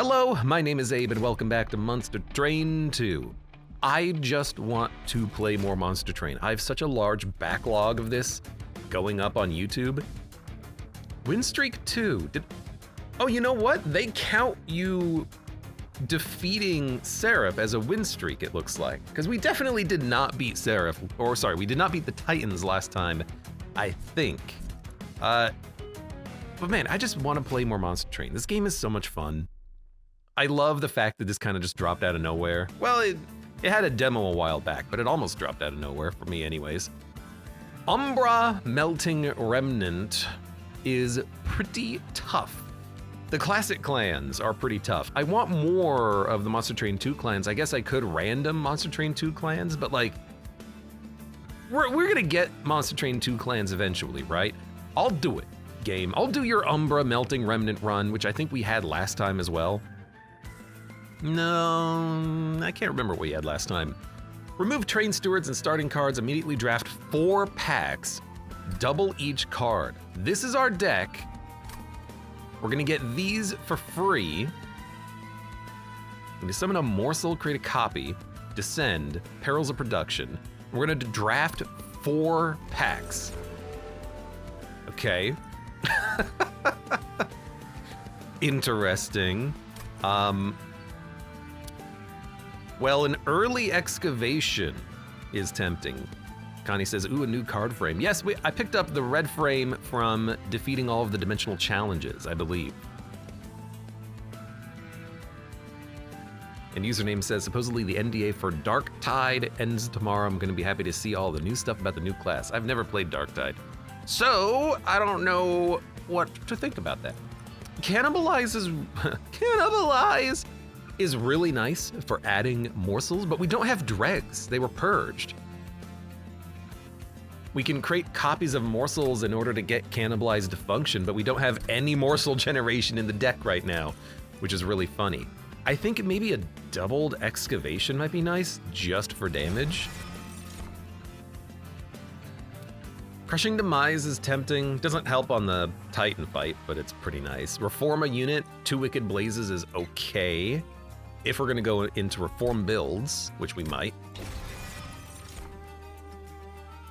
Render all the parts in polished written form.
Hello, my name is Abe and welcome back to Monster Train 2. I just want to play more Monster Train. I have such a large backlog of this going up on YouTube. Win streak 2. Oh, you know what? They count you defeating Seraph as a win streak, it looks like. Because we definitely did not beat Seraph, or sorry, we did not beat the Titans last time, I think. But man, I just want to play more Monster Train. This game is so much fun. I love the fact that this kind of just dropped out of nowhere. Well, it had a demo a while back, but it almost dropped out of nowhere for me anyways. Umbra Melting Remnant is pretty tough. The classic clans are pretty tough. I want more of the Monster Train 2 clans. I guess I could random Monster Train 2 clans, but like, we're gonna get Monster Train 2 clans eventually, right? I'll do it, game. I'll do your Umbra Melting Remnant run, which I think we had last time as well. No, I can't remember what we had last time. Remove train stewards and starting cards, immediately draft 4 packs, double each card. This is our deck. We're gonna get these for free. We're gonna summon a morsel, create a copy, descend, perils of production. We're gonna draft 4 packs. Okay. Interesting. Well, an early excavation is tempting. Connie says, ooh, a new card frame. Yes, I picked up the red frame from defeating all of the dimensional challenges, I believe. And username says, supposedly the NDA for Dark Tide ends tomorrow. I'm gonna be happy to see all the new stuff about the new class. I've never played Dark Tide, so I don't know what to think about that. Cannibalize is really nice for adding morsels, but we don't have dregs. They were purged. We can create copies of morsels in order to get cannibalized to function, but we don't have any morsel generation in the deck right now, which is really funny. I think maybe a doubled excavation might be nice, just for damage. Crushing Demise is tempting. Doesn't help on the Titan fight, but it's pretty nice. Reform a unit, 2 Wicked Blazes is okay. If we're gonna go into reform builds, which we might.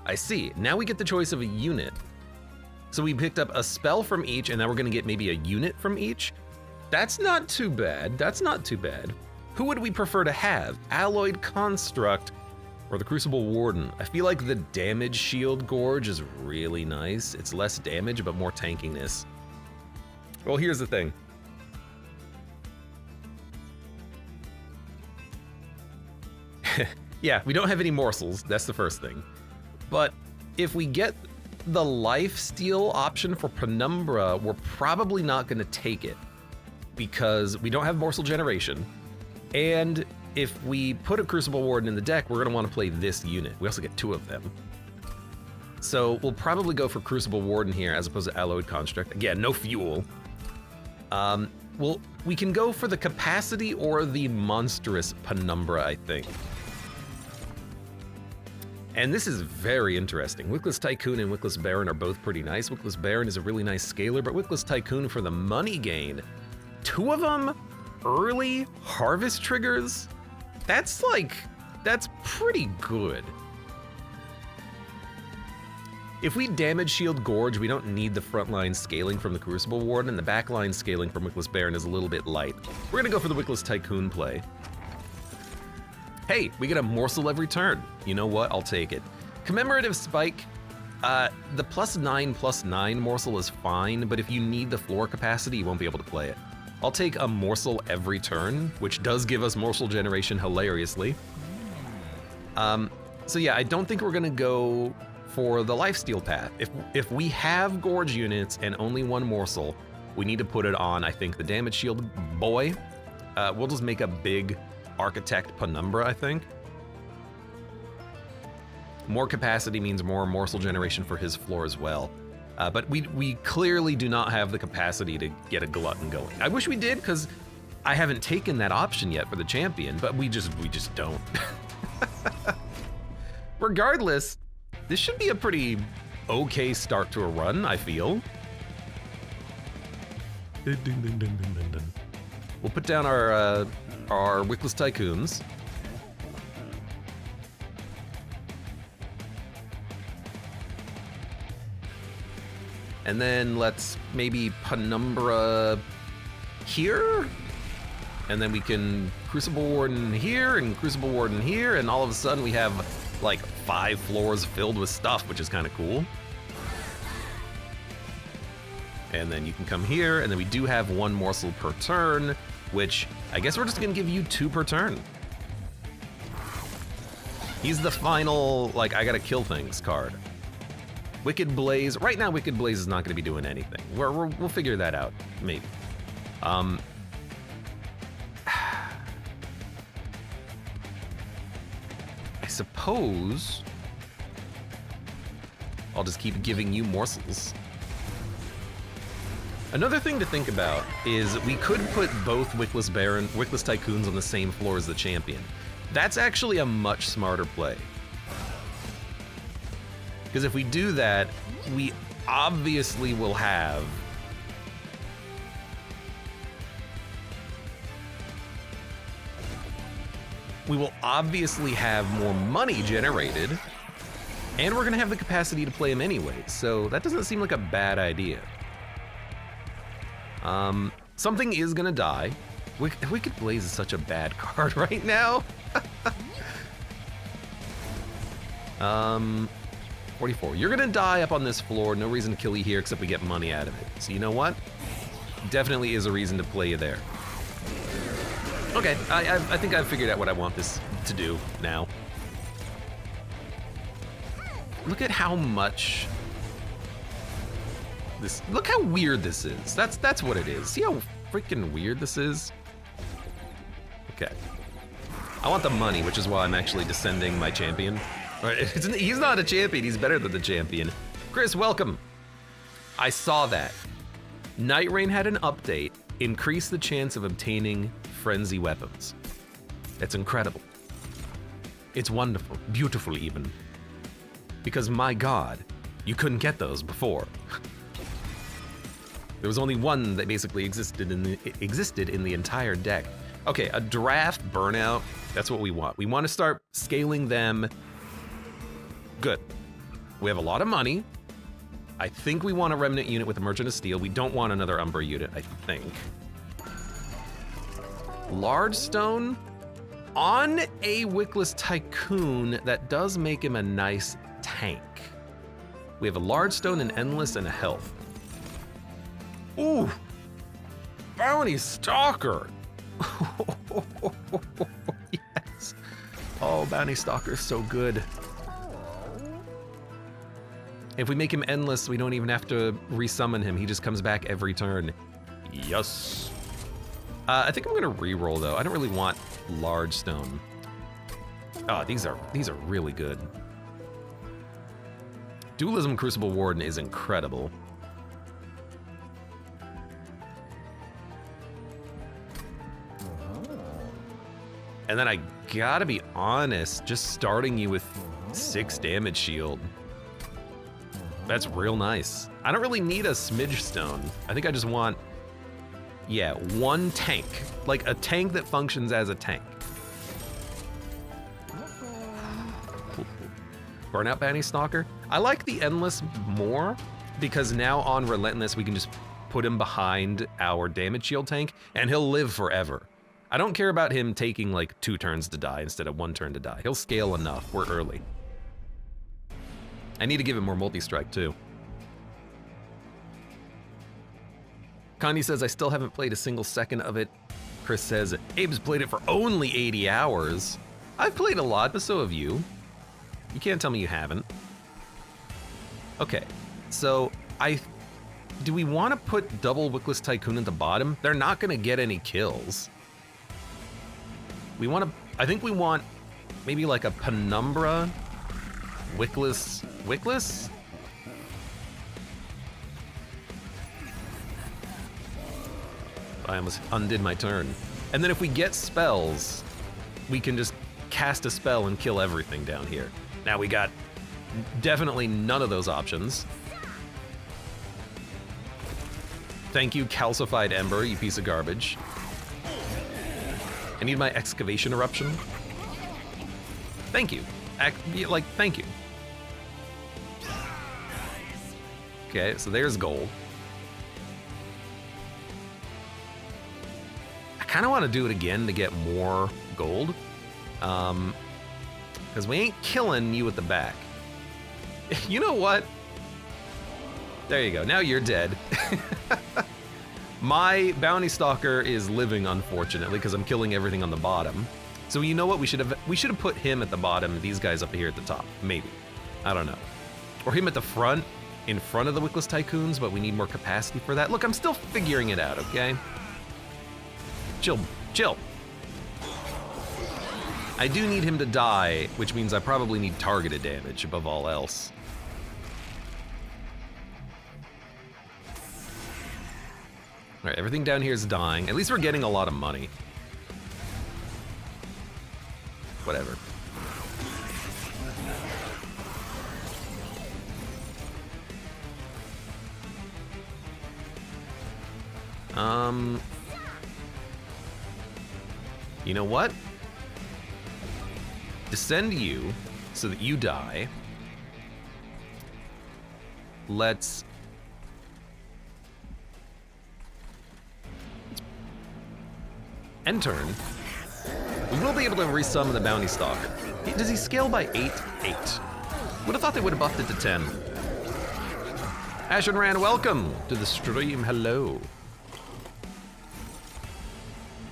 I see, now we get the choice of a unit. So we picked up a spell from each, and now we're gonna get maybe a unit from each. That's not too bad, that's not too bad. Who would we prefer to have? Alloyed Construct or the Crucible Warden? I feel like the Damage Shield Gorge is really nice. It's less damage, but more tankiness. Well, here's the thing. Yeah, we don't have any morsels, that's the first thing. But if we get the lifesteal option for Penumbra, we're probably not gonna take it because we don't have morsel generation. And if we put a Crucible Warden in the deck, we're gonna wanna play this unit. We also get 2 of them. So we'll probably go for Crucible Warden here as opposed to Alloyed Construct. Again, no fuel. Well, we can go for the capacity or the monstrous Penumbra, I think. And this is very interesting. Wickless Tycoon and Wickless Baron are both pretty nice. Wickless Baron is a really nice scaler, but Wickless Tycoon for the money gain. 2 of them, early harvest triggers. That's pretty good. If we damage Shield Gorge, we don't need the frontline scaling from the Crucible Warden, and the backline scaling from Wickless Baron is a little bit light. We're gonna go for the Wickless Tycoon play. Hey, we get a morsel every turn. You know what? I'll take it. Commemorative Spike. The +9/+9 morsel is fine, but if you need the floor capacity, you won't be able to play it. I'll take a morsel every turn, which does give us morsel generation hilariously. So yeah, I don't think we're gonna go for the lifesteal path. If we have Gorge units and only 1 morsel, we need to put it on, I think, the Damage Shield boy. We'll just make a big Architect Penumbra, I think. More capacity means more morsel generation for his floor as well. But we clearly do not have the capacity to get a Glutton going. I wish we did, because I haven't taken that option yet for the champion, but we just don't. Regardless, this should be a pretty okay start to a run, I feel. We'll put down our Wickless Tycoons. And then let's maybe Penumbra here. And then we can Crucible Warden here and Crucible Warden here. And all of a sudden we have like 5 floors filled with stuff, which is kind of cool. And then you can come here, and then we do have 1 morsel per turn, which I guess we're just gonna give you 2 per turn. He's the final, like, I gotta kill things card. Wicked Blaze, right now Wicked Blaze is not gonna be doing anything. We'll figure that out, maybe. I suppose I'll just keep giving you morsels. Another thing to think about is we could put both Wickless Tycoons on the same floor as the champion. That's actually a much smarter play. Because if we do that, we obviously will have more money generated, and we're gonna have the capacity to play him anyway, so that doesn't seem like a bad idea. Something is gonna die. Wicked Blaze is such a bad card right now. 44. You're gonna die up on this floor. No reason to kill you here except we get money out of it. So you know what? Definitely is a reason to play you there. Okay, I think I've figured out what I want this to do now. Look at how much this. Look how weird this is. That's what it is. See how freaking weird this is? Okay. I want the money, which is why I'm actually descending my champion. He's not a champion, he's better than the champion. Chris, welcome. I saw that. Night Rain had an update, increased the chance of obtaining frenzy weapons. That's incredible. It's wonderful, beautiful even. Because my God, you couldn't get those before. There was only one that basically existed in the entire deck. Okay, a draft burnout, that's what we want. We want to start scaling them. Good. We have a lot of money. I think we want a remnant unit with a Merchant of Steel. We don't want another Umbra unit, I think. Large Stone on a Wickless Tycoon, that does make him a nice tank. We have a Large Stone, an Endless, and a Health. Ooh, Bounty Stalker. Yes. Oh, Bounty Stalker is so good. If we make him endless, we don't even have to resummon him. He just comes back every turn. Yes. I think I'm gonna reroll though. I don't really want Large Stone. Oh, these are really good. Dualism Crucible Warden is incredible. And then I gotta be honest, just starting you with 6 damage shield. That's real nice. I don't really need a Smidge Stone. I think I just want, yeah, 1 tank. Like a tank that functions as a tank. Burnout Bounty Stalker. I like the Endless more because now on Relentless, we can just put him behind our damage shield tank and he'll live forever. I don't care about him taking like 2 turns to die instead of 1 turn to die. He'll scale enough, we're early. I need to give him more multi-strike too. Connie says, I still haven't played a single second of it. Chris says, Abe's played it for only 80 hours. I've played a lot, but so have you. You can't tell me you haven't. Okay, so do we want to put double Wickless Tycoon at the bottom? They're not gonna get any kills. I think we want maybe like a Penumbra Wickless? I almost undid my turn. And then if we get spells, we can just cast a spell and kill everything down here. Now we got definitely none of those options. Thank you, Calcified Ember, you piece of garbage. I need my excavation eruption. Thank you. Thank you. Okay, so there's gold. I kind of want to do it again to get more gold. Because we ain't killing you at the back. You know what? There you go. Now you're dead. My bounty stalker is living, unfortunately, because I'm killing everything on the bottom. So you know what? We should have put him at the bottom, these guys up here at the top. Maybe. I don't know. Or him at the front, in front of the Wickless Tycoons, but we need more capacity for that. Look, I'm still figuring it out, okay? Chill. I do need him to die, which means I probably need targeted damage above all else. All right, everything down here is dying. At least we're getting a lot of money. Whatever. You know what? Descend you so that you die. Let's end turn. We will be able to resummon the bounty stalker. Does he scale by 8? 8. Would have thought they would have buffed it to 10. Ashen Rand, welcome to the stream. Hello.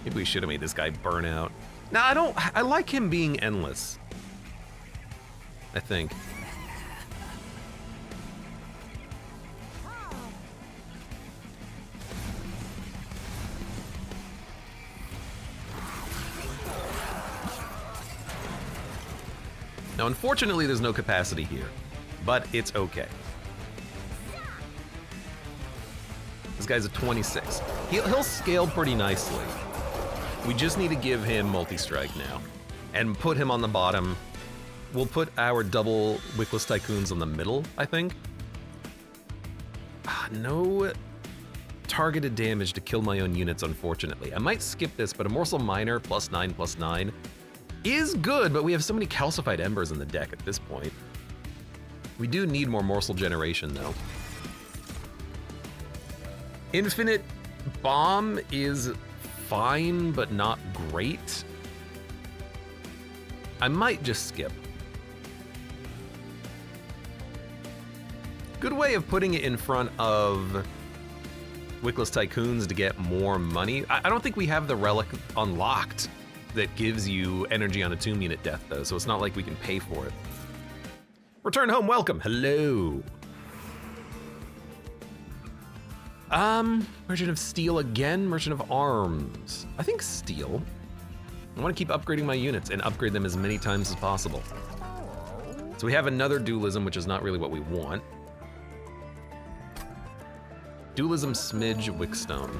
Maybe we should have made this guy burn out. No, I like him being endless. I think. Now, unfortunately, there's no capacity here, but it's okay. This guy's a 26. He'll scale pretty nicely. We just need to give him multi-strike now and put him on the bottom. We'll put our double Wickless Tycoons on the middle, I think. No targeted damage to kill my own units, unfortunately. I might skip this, but a Morsel Miner +9/+9 is good, but we have so many calcified embers in the deck at this point. We do need more morsel generation, though. Infinite Bomb is fine, but not great. I might just skip. Good way of putting it in front of Wickless Tycoons to get more money. I don't think we have the relic unlocked that gives you energy on a tomb unit death, though, so it's not like we can pay for it. Return home, welcome. Hello. Merchant of Steel again, Merchant of Arms. I think Steel. I want to keep upgrading my units and upgrade them as many times as possible. So we have another dualism, which is not really what we want. Dualism Smidge Wickstone.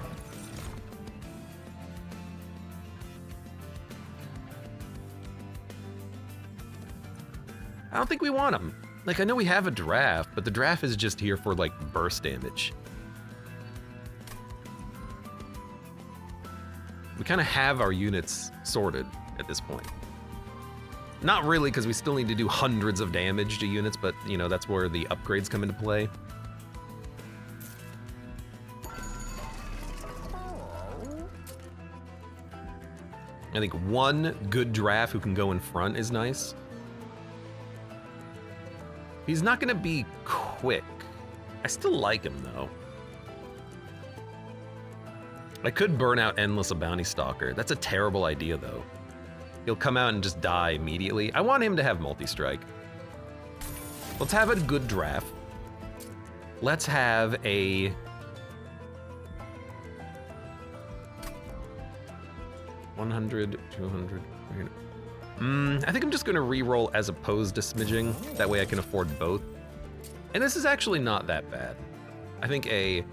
I don't think we want them. Like, I know we have a draft, but the draft is just here for, like, burst damage. We kind of have our units sorted at this point. Not really, because we still need to do hundreds of damage to units, but, you know, that's where the upgrades come into play. I think one good draft who can go in front is nice. He's not gonna be quick. I still like him, though. I could burn out Endless a Bounty Stalker. That's a terrible idea, though. He'll come out and just die immediately. I want him to have multi-strike. Let's have a good draft. Let's have a... $100, $200, $300. I think I'm just gonna reroll as opposed to smidging. That way I can afford both. And this is actually not that bad. I think a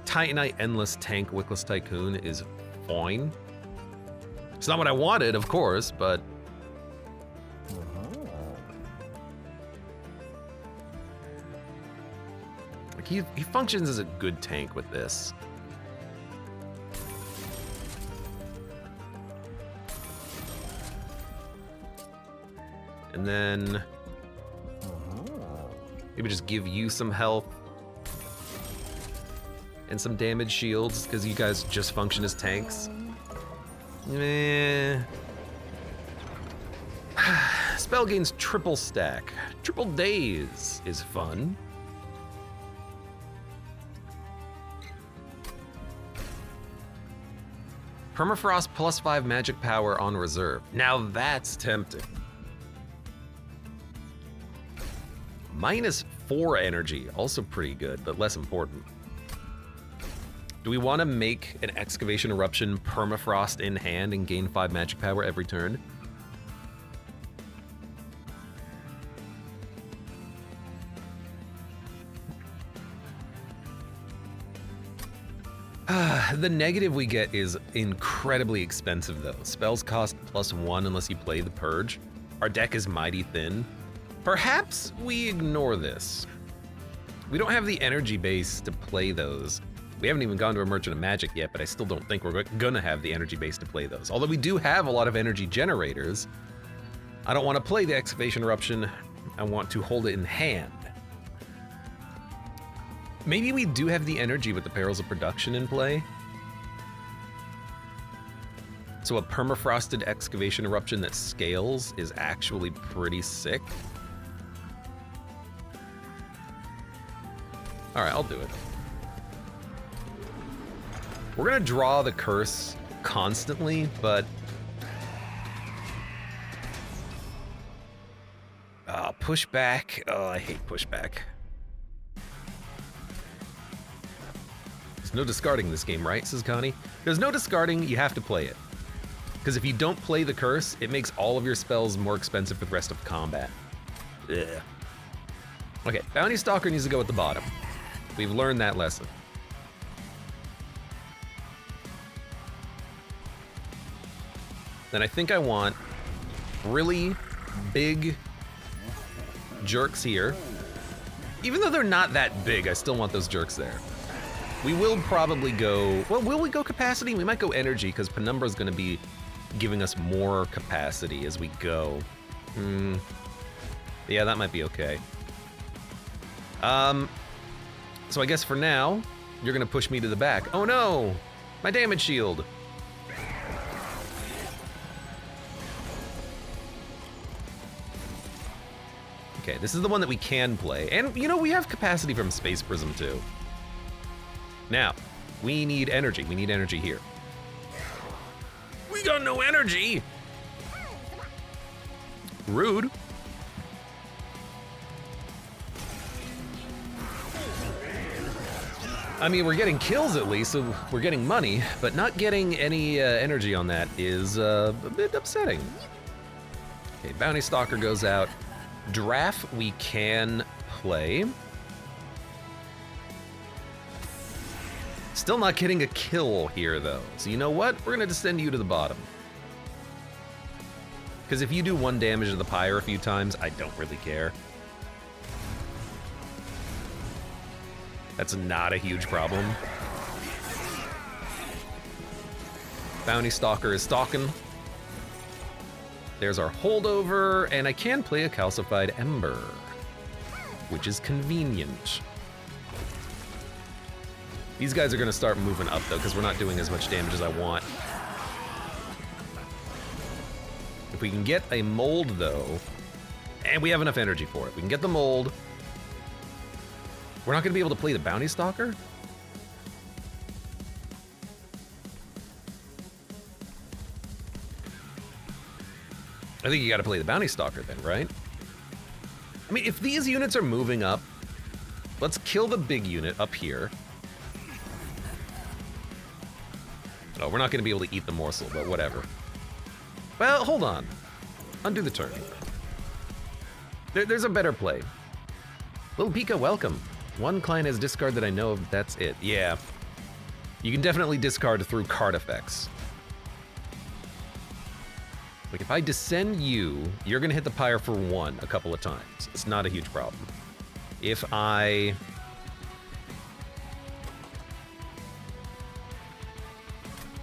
Titanite Endless Tank Wickless Tycoon is fine. It's not what I wanted, of course, but... like he functions as a good tank with this. And then maybe just give you some health and some damage shields because you guys just function as tanks. Meh. Spell gains triple stack. Triple days is fun. Permafrost +5 magic power on reserve. Now that's tempting. -4 energy, also pretty good, but less important. Do we want to make an excavation eruption permafrost in hand and gain 5 magic power every turn? The negative we get is incredibly expensive though. Spells cost +1 unless you play the Purge. Our deck is mighty thin. Perhaps we ignore this. We don't have the energy base to play those. We haven't even gone to a Merchant of Magic yet, but I still don't think we're gonna have the energy base to play those. Although we do have a lot of energy generators. I don't want to play the Excavation Eruption. I want to hold it in hand. Maybe we do have the energy with the Perils of Production in play. So a permafrosted Excavation Eruption that scales is actually pretty sick. All right, I'll do it. We're gonna draw the curse constantly, but pushback. Oh, I hate pushback. There's no discarding this game, right, says Connie? There's no discarding, you have to play it. Because if you don't play the curse, it makes all of your spells more expensive for the rest of combat. Ugh. Okay, Bounty Stalker needs to go at the bottom. We've learned that lesson. Then I think I want really big jerks here. Even though they're not that big, I still want those jerks there. We will probably go, well, will we go capacity? We might go energy because Penumbra's gonna be giving us more capacity as we go. Yeah, that might be okay. So I guess for now, you're gonna push me to the back. Oh no, my damage shield. Okay, this is the one that we can play. And, you know, we have capacity from Space Prism, too. Now, we need energy. We need energy here. We got no energy! Rude. I mean, we're getting kills at least, so we're getting money, but not getting any energy on that is a bit upsetting. Okay, Bounty Stalker goes out. Draft we can play. Still not getting a kill here though. So you know what? We're gonna descend you to the bottom. Because if you do 1 damage to the Pyre a few times, I don't really care. That's not a huge problem. Bounty Stalker is stalking. There's our holdover, and I can play a Calcified Ember, which is convenient. These guys are gonna start moving up though, because we're not doing as much damage as I want. If we can get a mold though, and we have enough energy for it, we can get the mold. We're not gonna be able to play the Bounty Stalker? I think you gotta play the Bounty Stalker then, right? I mean, if these units are moving up, let's kill the big unit up here. Oh, we're not gonna be able to eat the morsel, but whatever. Well, hold on. Undo the turn. There's a better play. Little Pika, welcome. 1 client has discard that I know of, that's it. Yeah. You can definitely discard through card effects. Like if I descend you, you're gonna hit the Pyre for 1 a couple of times. It's not a huge problem. If I...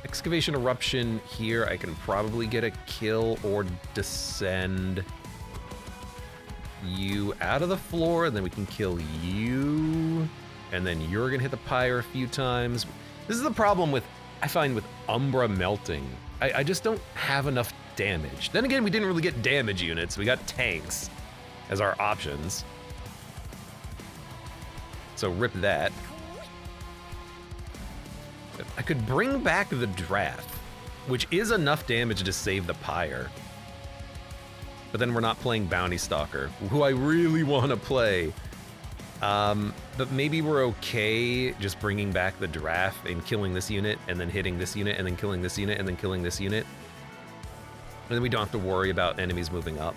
Excavation Eruption here, I can probably get a kill or descend. you out of the floor, and then we can kill you. And then you're gonna hit the Pyre a few times. This is the problem with, I find, with Umbra melting. I just don't have enough damage. Then again, we didn't really get damage units. We got tanks as our options. So rip that. I could bring back the draft, which is enough damage to save the Pyre. But then we're not playing Bounty Stalker, who I really want to play. But maybe we're okay just bringing back the draft and killing this unit, and then hitting this unit, and then killing this unit, and then killing this unit. And then we don't have to worry about enemies moving up.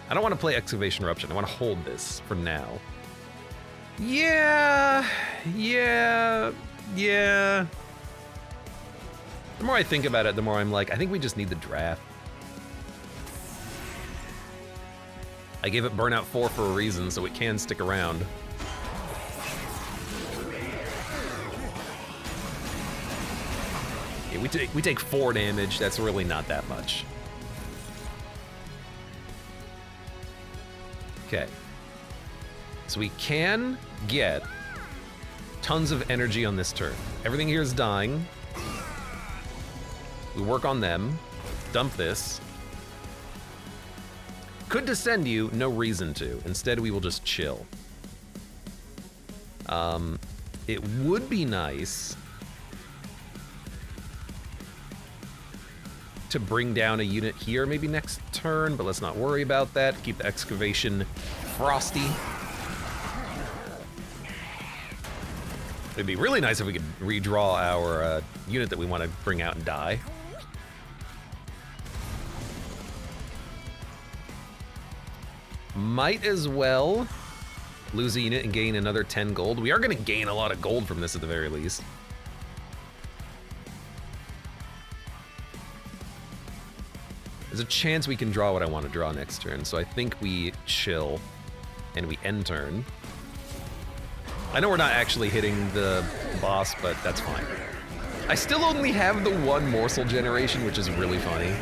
I don't want to play Excavation Eruption. I want to hold this for now. Yeah. The more I think about it, the more I'm like, I think we just need the draft. I gave it Burnout 4 for a reason, so it can stick around. Yeah, we take 4 damage. That's really not that much. Okay. So we can get tons of energy on this turn. Everything here is dying. We work on them. Dump this. Could descend you, no reason to. Instead, we will just chill. It would be nice to bring down a unit here maybe next turn, but let's not worry about that. Keep the excavation frosty. It'd be really nice if we could redraw our unit that we want to bring out and die. Might as well lose a unit and gain another 10 gold. We are going to gain a lot of gold from this at the very least. There's a chance we can draw what I want to draw next turn, so I think we chill and we end turn. I know we're not actually hitting the boss, but that's fine. I still only have the 1 morsel generation, which is really funny.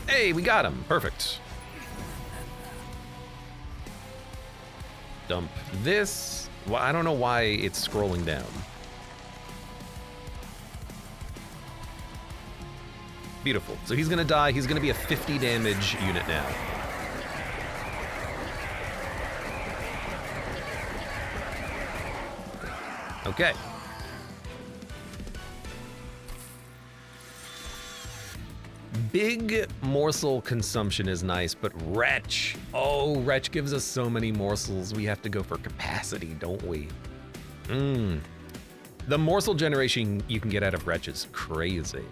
Hey, we got him. Perfect. Dump this. Well, I don't know why it's scrolling down. Beautiful. So he's gonna die. He's gonna be a 50 damage unit now. Okay. Big morsel consumption is nice, but Wretch. Oh, Wretch gives us so many morsels. We have to go for capacity, don't we? The morsel generation you can get out of Wretch is crazy.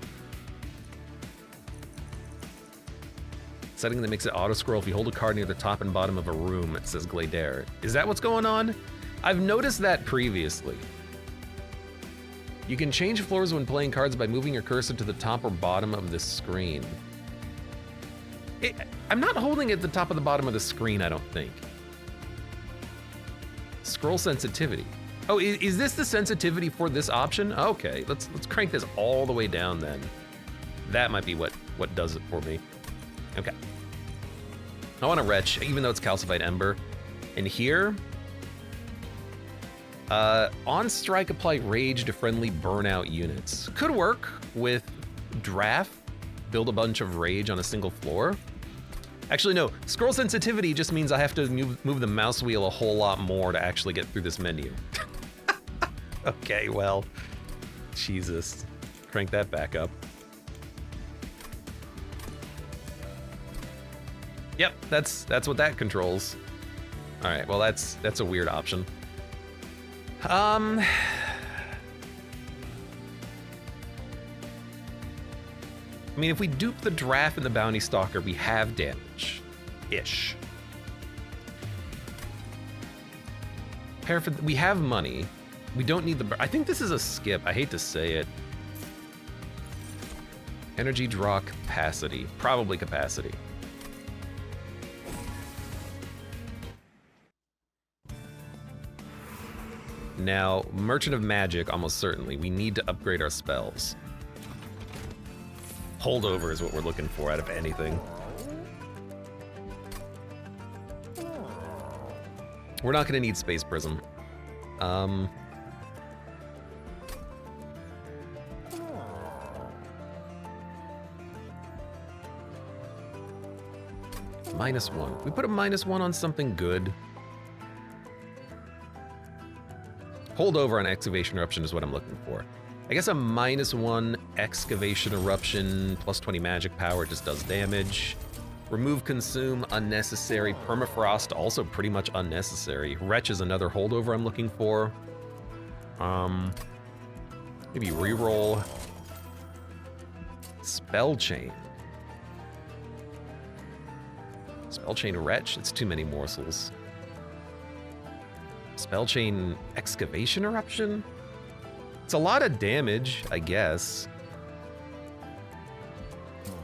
Setting that makes it auto-scroll if you hold a card near the top and bottom of a room, it says Glader. Is that what's going on? I've noticed that previously. You can change floors when playing cards by moving your cursor to the top or bottom of the screen. I'm not holding it at the top or the bottom of the screen, I don't think. Scroll sensitivity. Oh, is this the sensitivity for this option? Okay, let's crank this all the way down then. That might be what does it for me. Okay. I want a Wretch, even though it's Calcified Ember. And here, on strike, apply rage to friendly burnout units. Could work with draft, build a bunch of rage on a single floor. Actually, no, scroll sensitivity just means I have to move the mouse wheel a whole lot more to actually get through this menu. Okay, well, Jesus. Crank that back up. Yep, that's what that controls. All right, well, that's a weird option. I mean, if we dupe the draft and the bounty stalker, we have damage-ish. We have money. We don't need the... I think this is a skip. I hate to say it. Energy draw capacity. Probably capacity. Now, Merchant of Magic, almost certainly. We need to upgrade our spells. Holdover is what we're looking for out of anything. We're not gonna need Space Prism. -1. We put a -1 on something good. Holdover on Excavation Eruption is what I'm looking for. I guess a -1 Excavation Eruption, plus 20 magic power, just does damage. Remove Consume, unnecessary. Permafrost, also pretty much unnecessary. Wretch is another holdover I'm looking for. Maybe reroll. Spell Chain. Spell Chain Wretch, it's too many morsels. Spell Chain Excavation Eruption? It's a lot of damage, I guess.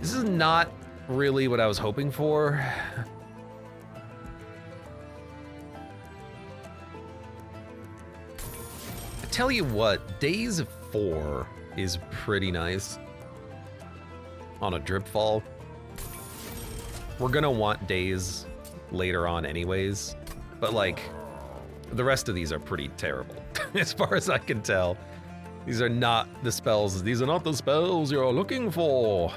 This is not really what I was hoping for. I tell you what, Days 4 is pretty nice on a drip fall. We're gonna want Days later on anyways, but like, the rest of these are pretty terrible, as far as I can tell. These are not the spells you're looking for.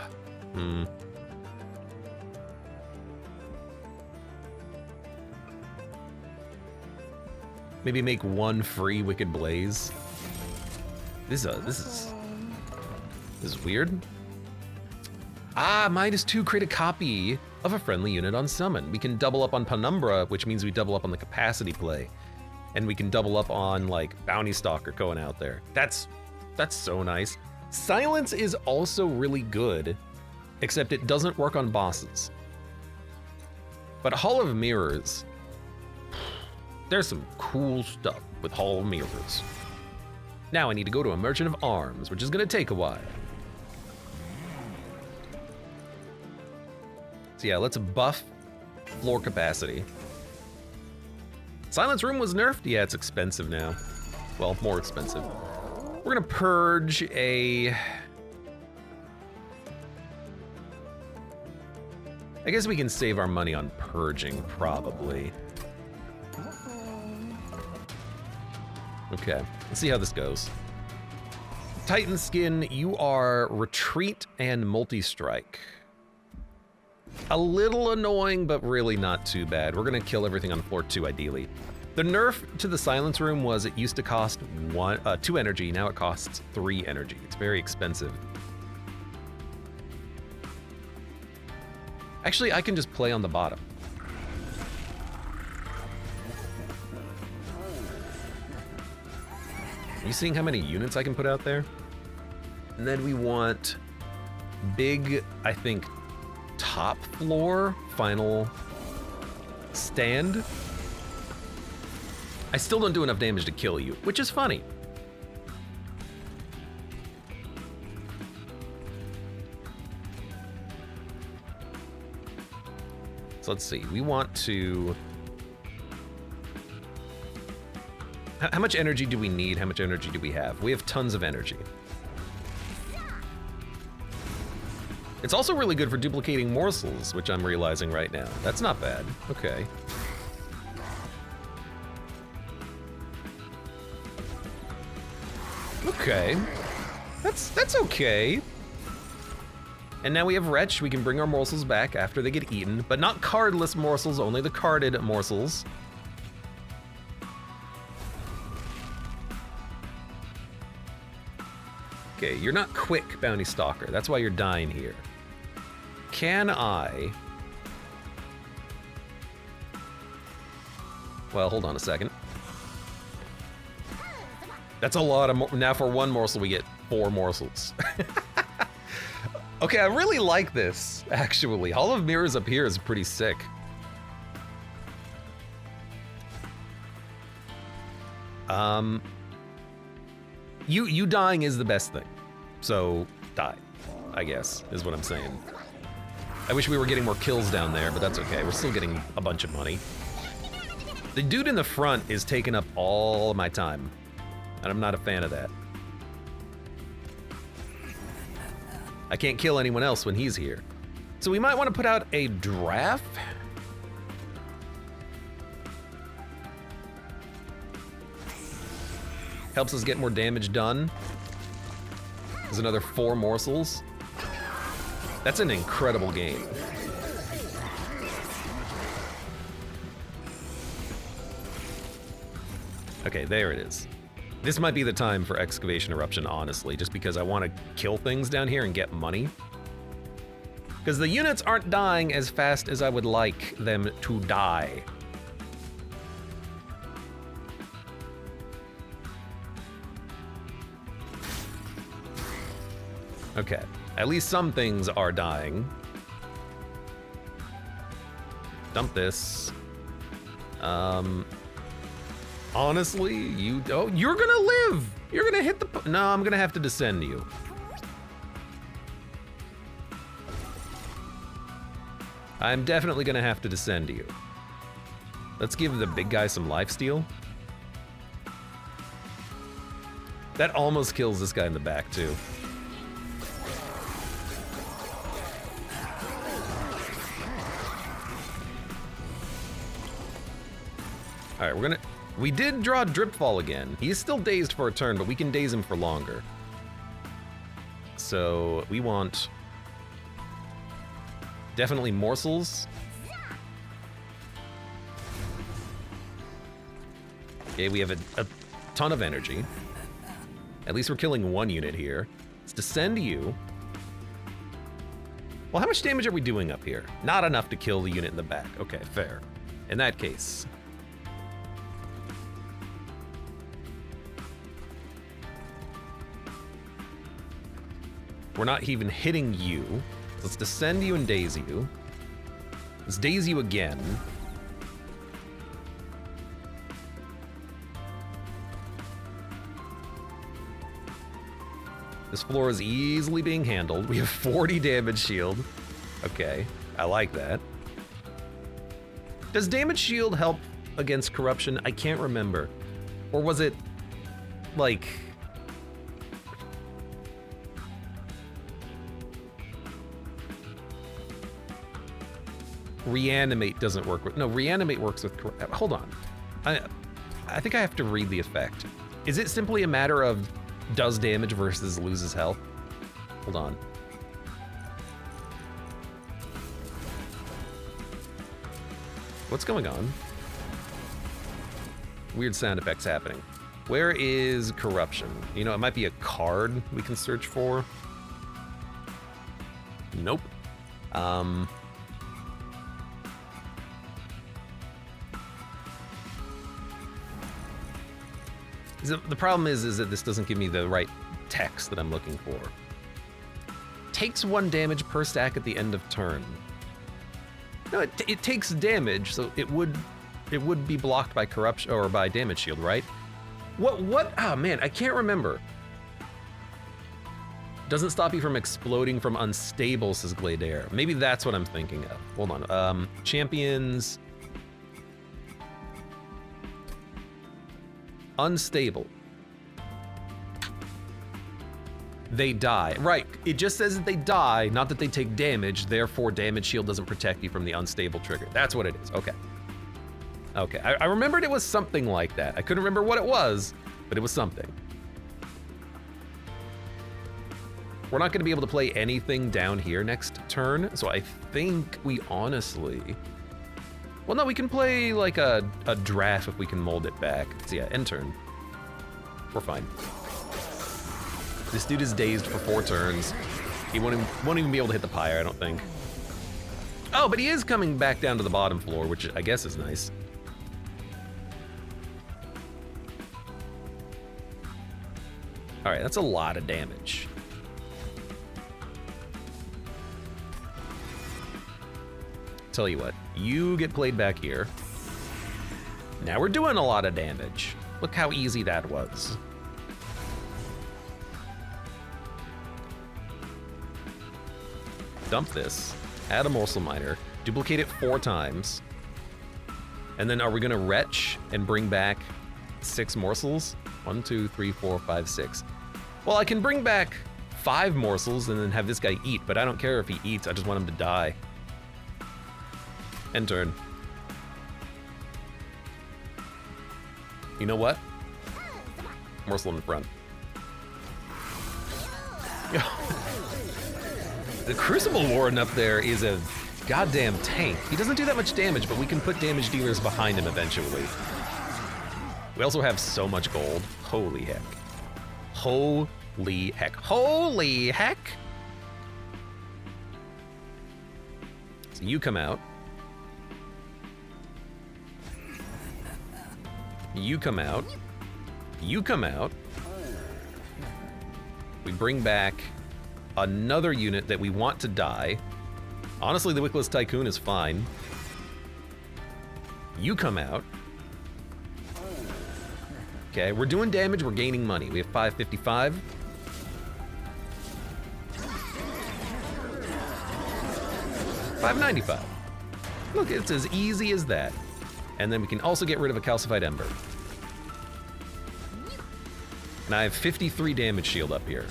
Maybe make one free Wicked Blaze. This is weird. Ah, -2, create a copy of a friendly unit on summon. We can double up on Penumbra, which means we double up on the capacity play. And we can double up on like Bounty Stalker going out there. That's so nice. Silence is also really good, except it doesn't work on bosses. But Hall of Mirrors, there's some cool stuff with Hall of Mirrors. Now I need to go to a Merchant of Arms, which is gonna take a while. So yeah, let's buff floor capacity. Silence Room was nerfed? Yeah, it's expensive now. Well, more expensive. We're gonna purge a... I guess we can save our money on purging, probably. Okay, let's see how this goes. Titan Skin, you are Retreat and Multi-Strike. A little annoying, but really not too bad. We're gonna kill everything on floor 2, ideally. The nerf to the Silence Room was it used to cost 2 energy, now it costs 3 energy. It's very expensive. Actually, I can just play on the bottom. Are you seeing how many units I can put out there? And then we want big, I think, top floor final stand. I still don't do enough damage to kill you, which is funny. So let's see, we want to... How much energy do we need? How much energy do we have? We have tons of energy. It's also really good for duplicating morsels, which I'm realizing right now. That's not bad. Okay. Okay. That's okay. And now we have Wretch. We can bring our morsels back after they get eaten, but not cardless morsels, only the carded morsels. Okay, you're not quick, Bounty Stalker. That's why you're dying here. Can I... Well, hold on a second. That's a lot of... Now for one morsel, we get 4 morsels. Okay, I really like this, actually. Hall of Mirrors up here is pretty sick. You dying is the best thing. So, die, I guess, is what I'm saying. I wish we were getting more kills down there, but that's okay. We're still getting a bunch of money. The dude in the front is taking up all of my time. and I'm not a fan of that. I can't kill anyone else when he's here. So we might want to put out a draft. Helps us get more damage done. There's another 4 morsels. That's an incredible game. Okay, there it is. This might be the time for Excavation Eruption, honestly, just because I want to kill things down here and get money. Because the units aren't dying as fast as I would like them to die. Okay, at least some things are dying. Dump this. Honestly, you're gonna live! You're gonna hit the, no, I'm gonna have to descend you. I'm definitely gonna have to descend you. Let's give the big guy some lifesteal. That almost kills this guy in the back, too. All right, we did draw Dripfall again. He is still dazed for a turn, but we can daze him for longer. So we want definitely morsels. Okay, we have a ton of energy. At least we're killing 1 unit here. Let's descend you. Well, how much damage are we doing up here? Not enough to kill the unit in the back. Okay, fair. In that case. We're not even hitting you. Let's descend you and daze you. Let's daze you again. This floor is easily being handled. We have 40 damage shield. Okay, I like that. Does damage shield help against corruption? I can't remember. Or was it like... Reanimate doesn't work with... No, reanimate works with... Hold on. I think I have to read the effect. Is it simply a matter of does damage versus loses health? Hold on. What's going on? Weird sound effects happening. Where is corruption? You know, it might be a card we can search for. Nope. The problem is that this doesn't give me the right text that I'm looking for. Takes 1 damage per stack at the end of turn. No, it takes damage, so it would be blocked by corruption or by damage shield, right? What? Oh man, I can't remember. Doesn't stop you from exploding from unstable, says Gladeair. Maybe that's what I'm thinking of. Hold on. Champions. Unstable. They die. Right, it just says that they die, not that they take damage, therefore damage shield doesn't protect you from the unstable trigger. That's what it is, okay. Okay, I remembered it was something like that. I couldn't remember what it was, but it was something. We're not gonna be able to play anything down here next turn, so I think we honestly... Well, no, we can play like a draft if we can mold it back. So yeah, end turn. We're fine. This dude is dazed for 4 turns. He won't even be able to hit the pyre, I don't think. Oh, but he is coming back down to the bottom floor, which I guess is nice. All right, that's a lot of damage. Tell you what, you get played back here. Now we're doing a lot of damage. Look how easy that was. Dump this, add a morsel miner, duplicate it 4 times. And then are we gonna retch and bring back 6 morsels? 1, 2, 3, 4, 5, 6. Well, I can bring back 5 morsels and then have this guy eat, but I don't care if he eats. I just want him to die. End turn. You know what? Morsel in the front. The Crucible Warden up there is a goddamn tank. He doesn't do that much damage, but we can put damage dealers behind him eventually. We also have so much gold. Holy heck. Holy heck. Holy heck! So you come out. You come out. You come out. We bring back another unit that we want to die. Honestly, the Wickless Tycoon is fine. You come out. Okay, we're doing damage, we're gaining money. We have 555. $595. Look, it's as easy as that. And then we can also get rid of a Calcified Ember. And I have 53 damage shield up here.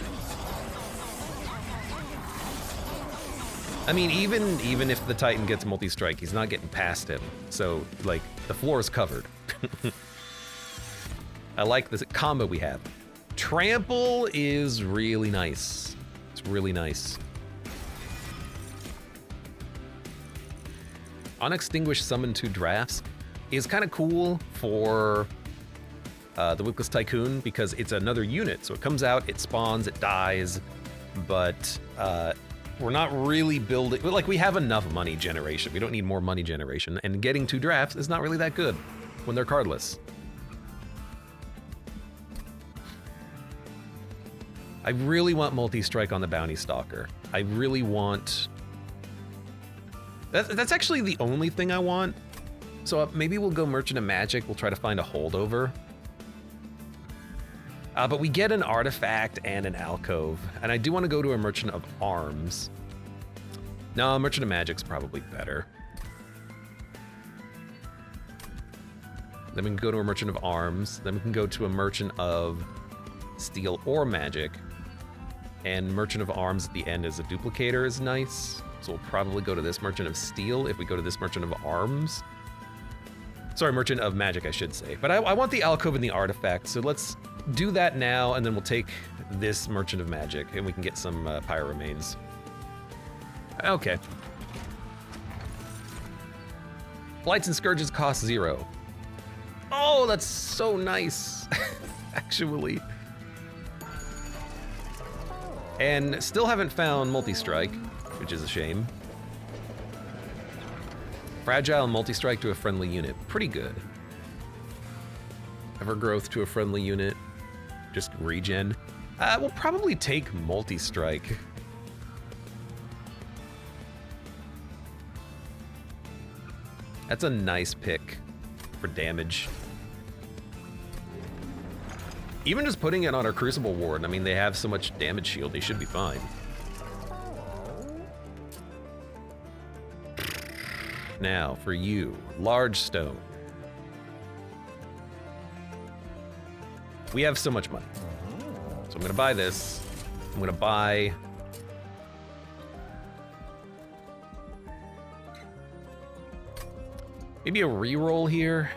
I mean, even if the Titan gets multi-strike, he's not getting past him. So, like, the floor is covered. I like this combo we have. Trample is really nice. It's really nice. Unextinguished Summon 2 Drafts is kind of cool for the Wickless Tycoon because it's another unit. So it comes out, it spawns, it dies, but we're not really building, like we have enough money generation. We don't need more money generation, and getting 2 drafts is not really that good when they're cardless. I really want multi-strike on the Bounty Stalker. I really want... That's actually the only thing I want. So maybe we'll go Merchant of Magic. We'll try to find a holdover. But we get an artifact and an alcove. And I do want to go to a Merchant of Arms. No, Merchant of Magic's probably better. Then we can go to a Merchant of Arms. Then we can go to a Merchant of Steel or Magic. And Merchant of Arms at the end as a duplicator is nice. So we'll probably go to this Merchant of Steel if we go to this Merchant of Arms. Sorry, Merchant of Magic, I should say. But I want the alcove and the artifact, so let's do that now, and then we'll take this Merchant of Magic, and we can get some Pyre remains. Okay. Blights and Scourges cost 0. Oh, that's so nice, actually. And still haven't found multi-strike, which is a shame. Fragile and multi-strike to a friendly unit, pretty good. Evergrowth to a friendly unit, just regen. We'll probably take multi-strike. That's a nice pick for damage. Even just putting it on our Crucible Warden, I mean, they have so much damage shield, they should be fine. Now, for you, Large Stone. We have so much money. So I'm gonna buy this. I'm gonna buy... maybe a reroll here.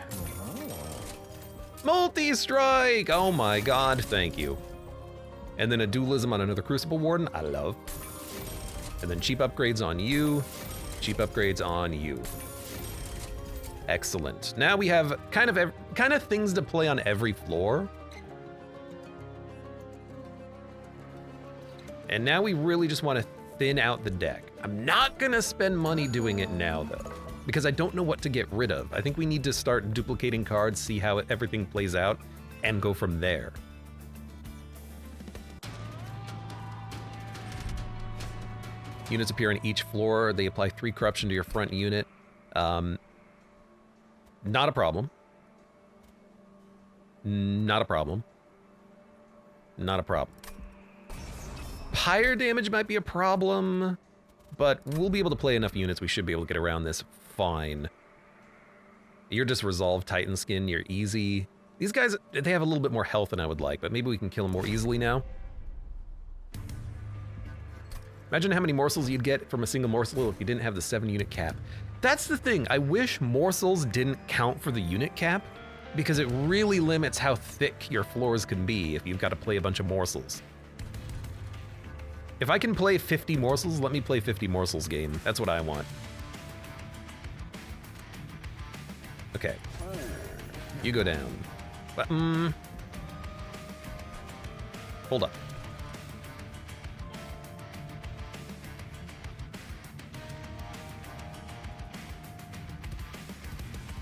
Multi-strike! Oh my god, thank you. And then a dualism on another Crucible Warden, I love. And then cheap upgrades on you. Cheap upgrades on you. Excellent. Now we have kind of things to play on every floor. And now we really just want to thin out the deck. I'm not gonna spend money doing it now though, because I don't know what to get rid of. I think we need to start duplicating cards, see how everything plays out, and go from there. Units appear on each floor. They apply 3 corruption to your front unit. Not a problem. Not a problem. Not a problem. Pyre damage might be a problem, but we'll be able to play enough units. We should be able to get around this fine. You're just Resolve Titan Skin. You're easy. These guys, they have a little bit more health than I would like, but maybe we can kill them more easily now. Imagine how many morsels you'd get from a single morsel if you didn't have the 7-unit cap. That's the thing. I wish morsels didn't count for the unit cap, because it really limits how thick your floors can be if you've got to play a bunch of morsels. If I can play 50 morsels, let me play 50 morsels game. That's what I want. Okay. You go down. But, hold up.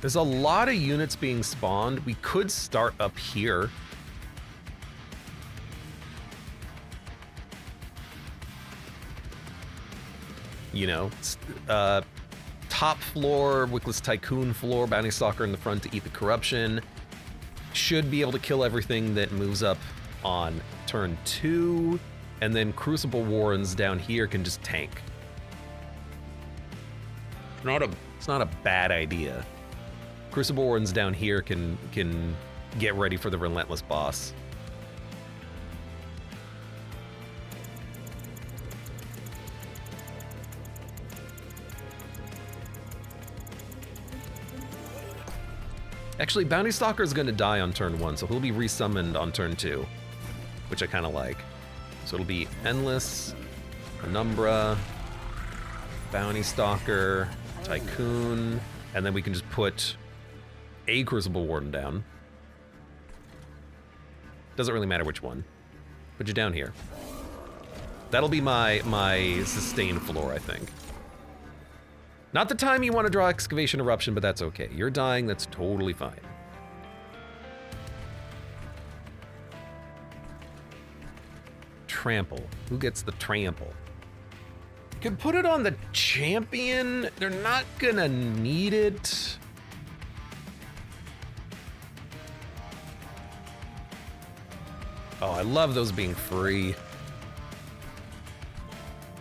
There's a lot of units being spawned. We could start up here. You know, top floor, Wickless Tycoon floor, Bounty Stalker in the front to eat the corruption. Should be able to kill everything that moves up on turn 2. And then Crucible Warrens down here can just tank. It's not a bad idea. Crucible Warrens down here can get ready for the Relentless boss. Actually, Bounty Stalker is going to die on turn 1, so he'll be resummoned on turn 2, which I kind of like. So it'll be Endless, Penumbra, Bounty Stalker, Tycoon, and then we can just put a Crucible Warden down. Doesn't really matter which one. Put you down here. That'll be my sustain floor, I think. Not the time you want to draw Excavation Eruption, but that's okay. You're dying, that's totally fine. Trample. Who gets the trample? Could put it on the champion. They're not gonna need it. Oh, I love those being free.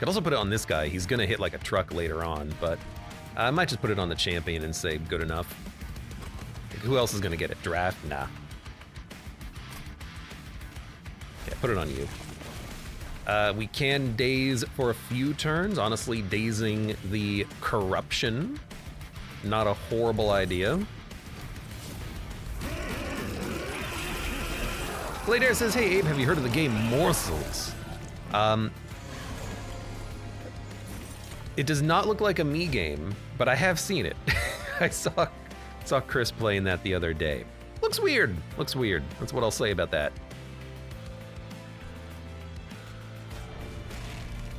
Could also put it on this guy. He's gonna hit like a truck later on, but I might just put it on the champion and say good enough. Who else is gonna get it? Draft? Nah. Yeah, put it on you. We can daze for a few turns. Honestly, dazing the corruption. Not a horrible idea. Glader says, hey Abe, have you heard of the game Morsels? It does not look like a me game, but I have seen it. I saw Chris playing that the other day. Looks weird. Looks weird. That's what I'll say about that.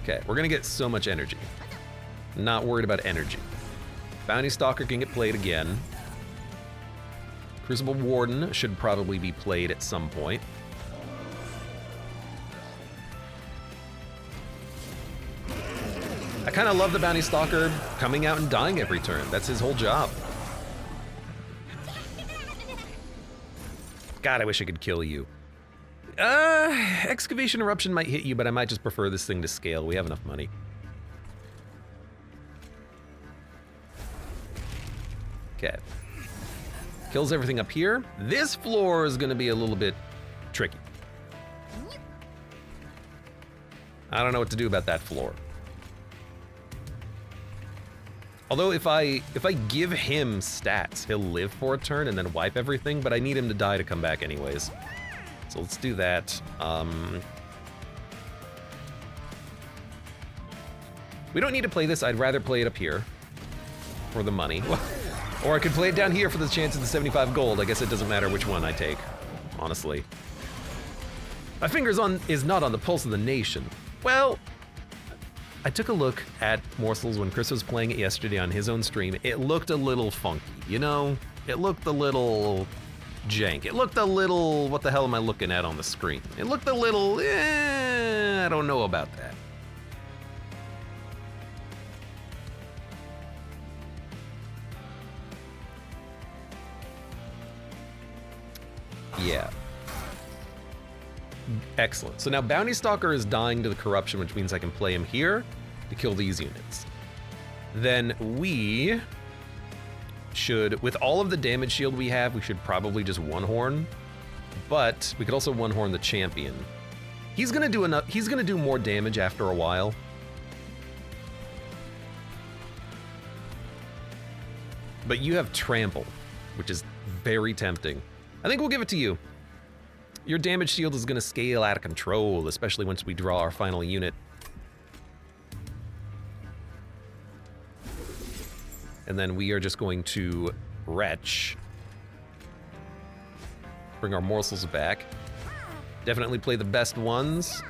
Okay, we're gonna get so much energy. Not worried about energy. Bounty Stalker can get played again. Crucible Warden should probably be played at some point. I kind of love the Bounty Stalker coming out and dying every turn. That's his whole job. God, I wish I could kill you. Excavation Eruption might hit you, but I might just prefer this thing to scale. We have enough money. Okay. Kills everything up here. This floor is gonna be a little bit tricky. I don't know what to do about that floor. Although if I give him stats, he'll live for a turn and then wipe everything, but I need him to die to come back anyways. So let's do that. We don't need to play this. I'd rather play it up here for the money. Or I could play it down here for the chance of the 75 gold. I guess it doesn't matter which one I take, honestly. My fingers is not on the pulse of the nation. Well, I took a look at Morsels when Chris was playing it yesterday on his own stream. It looked a little funky, you know? It looked a little jank. It looked a little, what the hell am I looking at on the screen? It looked a little, I don't know about that. Yeah. Excellent. So now Bounty Stalker is dying to the corruption, which means I can play him here to kill these units. Then we should, with all of the damage shield we have, we should probably just one-horn. But we could also one-horn the champion. He's gonna do enough. He's gonna do more damage after a while. But you have trample, which is very tempting. I think we'll give it to you. Your damage shield is gonna scale out of control, especially once we draw our final unit. And then we are just going to retch. Bring our morsels back. Definitely play the best ones.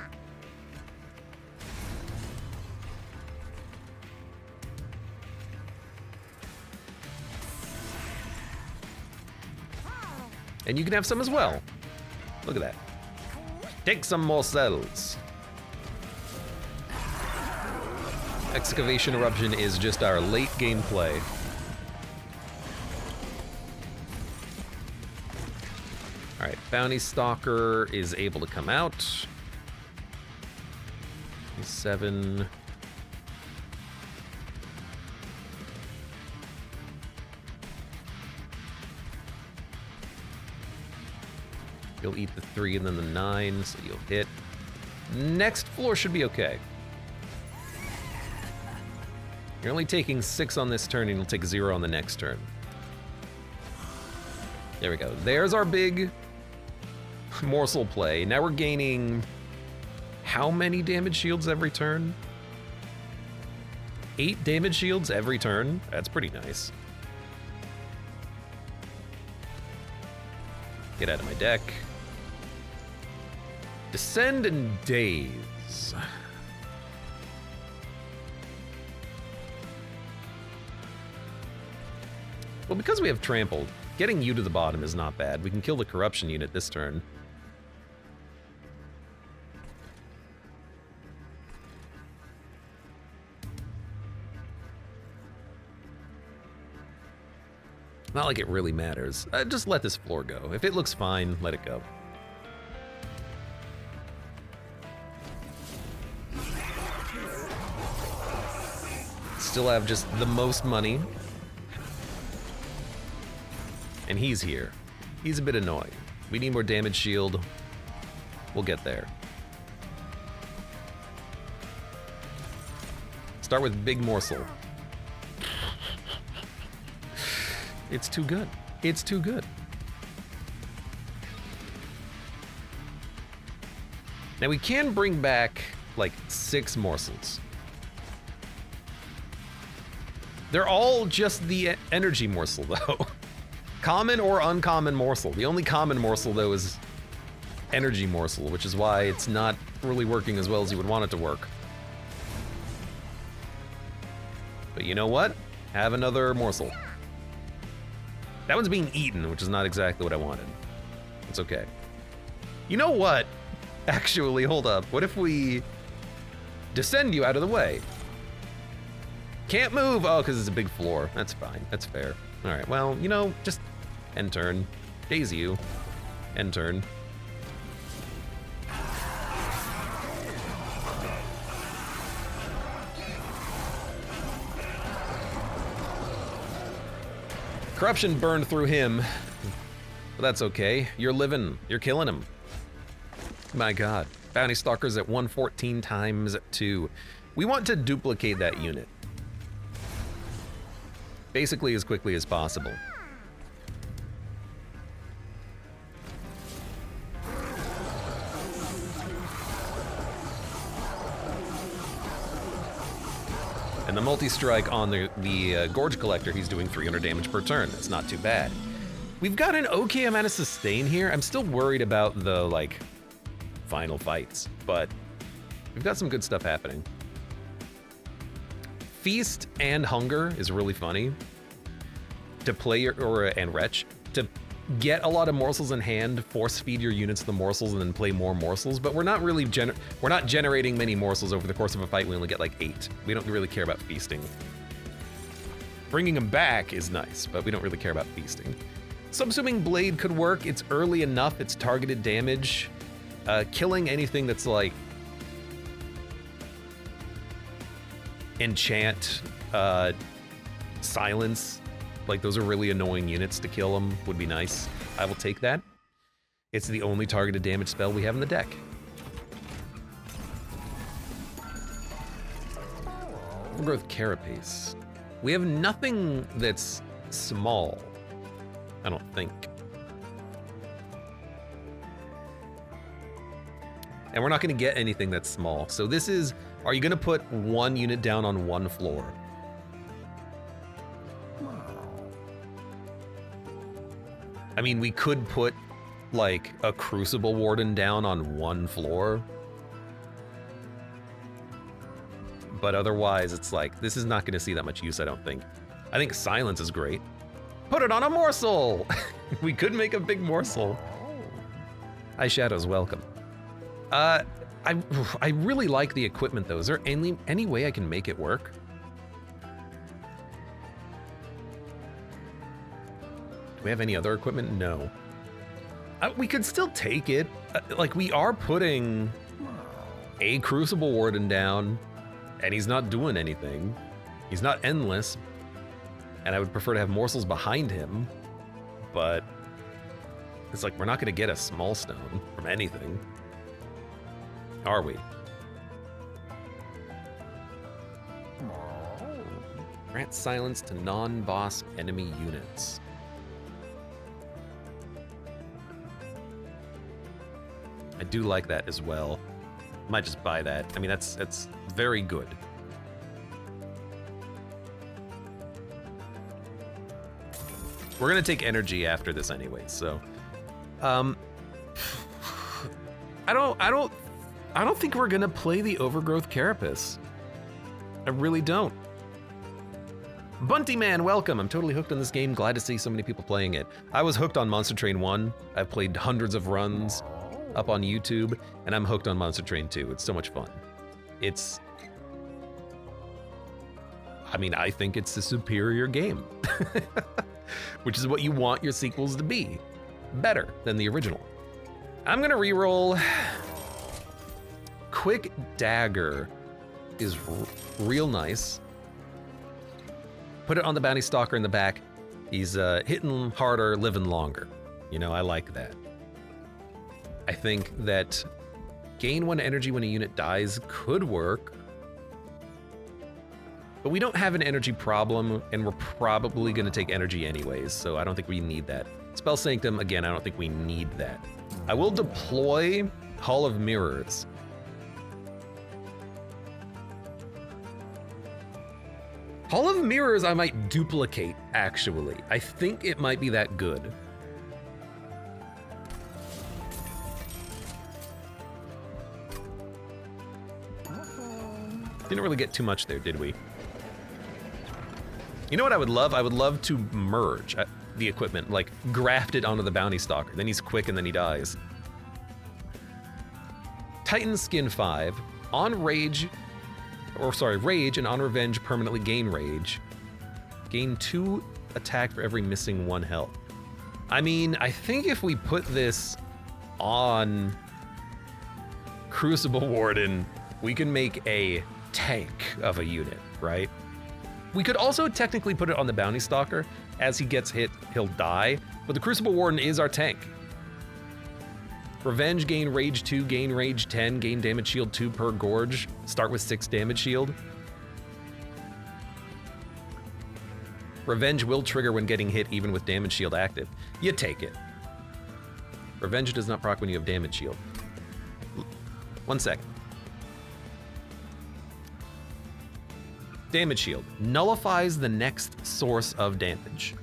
And you can have some as well. Look at that. Take some more cells. Excavation Eruption is just our late game play. All right, Bounty Stalker is able to come out. 7. You'll eat the 3 and then the 9, so you'll hit. Next floor should be okay. You're only taking 6 on this turn, and you'll take 0 on the next turn. There we go. There's our big morsel play. Now we're gaining how many damage shields every turn? 8 damage shields every turn? That's pretty nice. Get out of my deck. Descend and Daze. Well, because we have trampled, getting you to the bottom is not bad. We can kill the corruption unit this turn. Not like it really matters. Just let this floor go. If it looks fine, let it go. Still have just the most money. And he's here. He's a bit annoying. We need more damage shield. We'll get there. Start with big morsel. It's too good. It's too good. Now we can bring back like 6 morsels. They're all just the energy morsel though. Common or uncommon morsel. The only common morsel though is energy morsel, which is why it's not really working as well as you would want it to work. But you know what? Have another morsel. That one's being eaten, which is not exactly what I wanted. It's okay. You know what? Actually, hold up. What if we descend you out of the way? Can't move. Oh, because it's a big floor. That's fine. That's fair. All right, well, you know, just end turn. Daze you. End turn. Corruption burned through him, but that's okay. You're living. You're killing him. My God. Bounty Stalker's at 114 times 2. We want to duplicate that unit. Basically as quickly as possible. And the multi-strike on the Gorge Collector, he's doing 300 damage per turn. That's not too bad. We've got an okay amount of sustain here. I'm still worried about the, like, final fights, but we've got some good stuff happening. Feast and Hunger is really funny. To play and retch. To get a lot of morsels in hand, force feed your units the morsels, and then play more morsels. But we're not really generating many morsels over the course of a fight. We only get like 8. We don't really care about feasting. Bringing them back is nice, but we don't really care about feasting. Subsuming Blade could work. It's early enough. It's targeted damage. Killing anything that's like enchant, silence Like, those are really annoying units to kill them. Would be nice. I will take that. It's the only targeted damage spell we have in the deck. Overgrowth Carapace. We have nothing that's small, I don't think. And we're not gonna get anything that's small. So this is, are you gonna put one unit down on one floor? I mean, we could put like a Crucible Warden down on one floor. But otherwise, it's like, this is not gonna see that much use, I don't think. I think Silence is great. Put it on a morsel! We could make a big morsel. Eye Shadow's welcome. I really like the equipment though. Is there any way I can make it work? Do we have any other equipment? No. We could still take it. Like, we are putting a Crucible Warden down, and he's not doing anything. He's not endless, and I would prefer to have morsels behind him, but it's like, we're not gonna get a small stone from anything, are we? Grant silence to non-boss enemy units. I do like that as well. Might just buy that. I mean, that's very good. We're gonna take energy after this anyway, so I don't think we're gonna play the Overgrowth Carapace. I really don't. Bunty Man, welcome. I'm totally hooked on this game. Glad to see so many people playing it. I was hooked on Monster Train 1. I've played hundreds of runs up on YouTube, and I'm hooked on Monster Train 2. It's so much fun. I mean, I think it's a superior game, which is what you want your sequels to be. Better than the original. I'm gonna reroll. Quick Dagger is real nice. Put it on the Bounty Stalker in the back. He's hitting harder, living longer. You know, I like that. I think that gain 1 energy when a unit dies could work. But we don't have an energy problem, and we're probably gonna take energy anyways, so I don't think we need that. Spell Sanctum, again, I don't think we need that. I will deploy Hall of Mirrors. Hall of Mirrors I might duplicate, actually. I think it might be that good. Didn't really get too much there, did we? You know what I would love? I would love to merge the equipment, like graft it onto the Bounty Stalker. Then he's quick and then he dies. Titan Skin 5, on Rage, Rage and on Revenge permanently gain Rage. Gain 2 attack for every missing 1 health. I mean, I think if we put this on Crucible Warden, we can make a tank of a unit, right? We could also technically put it on the Bounty Stalker. As he gets hit, he'll die, but the Crucible Warden is our tank. Revenge, gain Rage 2, gain Rage 10, gain Damage Shield 2 per Gorge. Start with 6 Damage Shield. Revenge will trigger when getting hit even with Damage Shield active. You take it. Revenge does not proc when you have Damage Shield. 1 second. Damage Shield nullifies the next source of damage.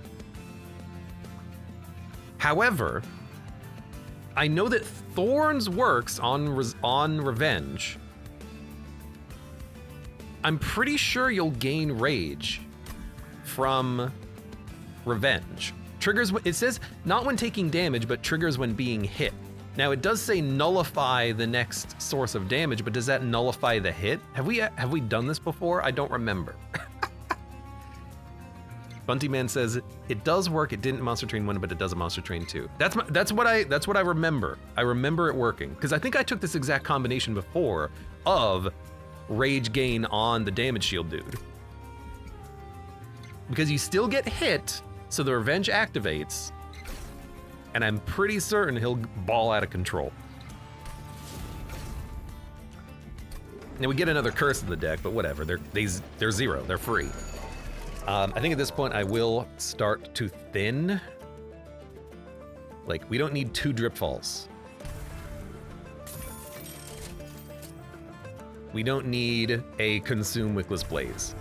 However, I know that Thorns works on Revenge. I'm pretty sure you'll gain Rage from Revenge. Triggers, it says not when taking damage, but triggers when being hit. Now it does say nullify the next source of damage, but does that nullify the hit? Have we done this before? I don't remember. Bunty Man says it does work. It didn't in Monster Train 1, but it does in Monster Train 2. That's what I remember. I remember it working because I think I took this exact combination before of Rage gain on the Damage Shield dude. Because you still get hit, So the Revenge activates, and I'm pretty certain he'll ball out of control. Now we get another curse in the deck, but whatever, they're zero, they're free. I think at this point I will start to thin. Like, we don't need 2 drip falls. We don't need a consume Wickless Blaze.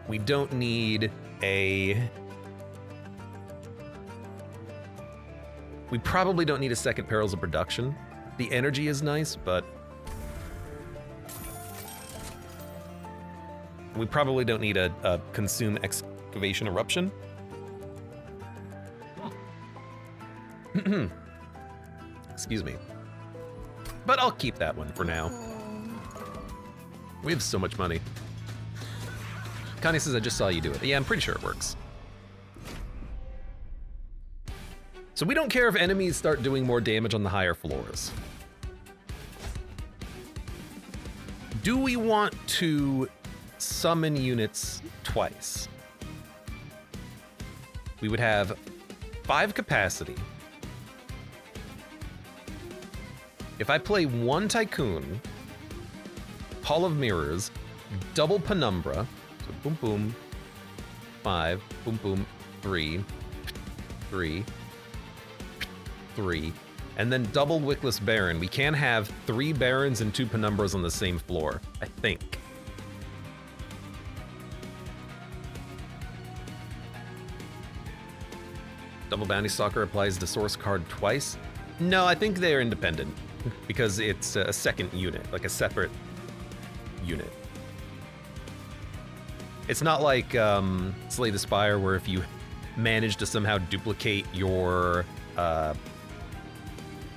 We don't need a... We probably don't need a second Perils of Production. The energy is nice, but... we probably don't need a consume Excavation Eruption. Excuse me. But I'll keep that one for now. We have so much money. Connie says, I just saw you do it. Yeah, I'm pretty sure it works. So we don't care if enemies start doing more damage on the higher floors. Do we want to summon units twice? We would have 5 capacity. If I play 1 Tycoon, Hall of Mirrors, double Penumbra, so boom boom, 5, boom boom, 3, 3, 3, and then double Wickless Baron. We can have 3 Barons and 2 Penumbras on the same floor, I think. Double Bounty Stalker applies the source card twice. No, I think they're independent because it's a second unit, like a separate unit. It's not like Slay the Spire, where if you manage to somehow duplicate your...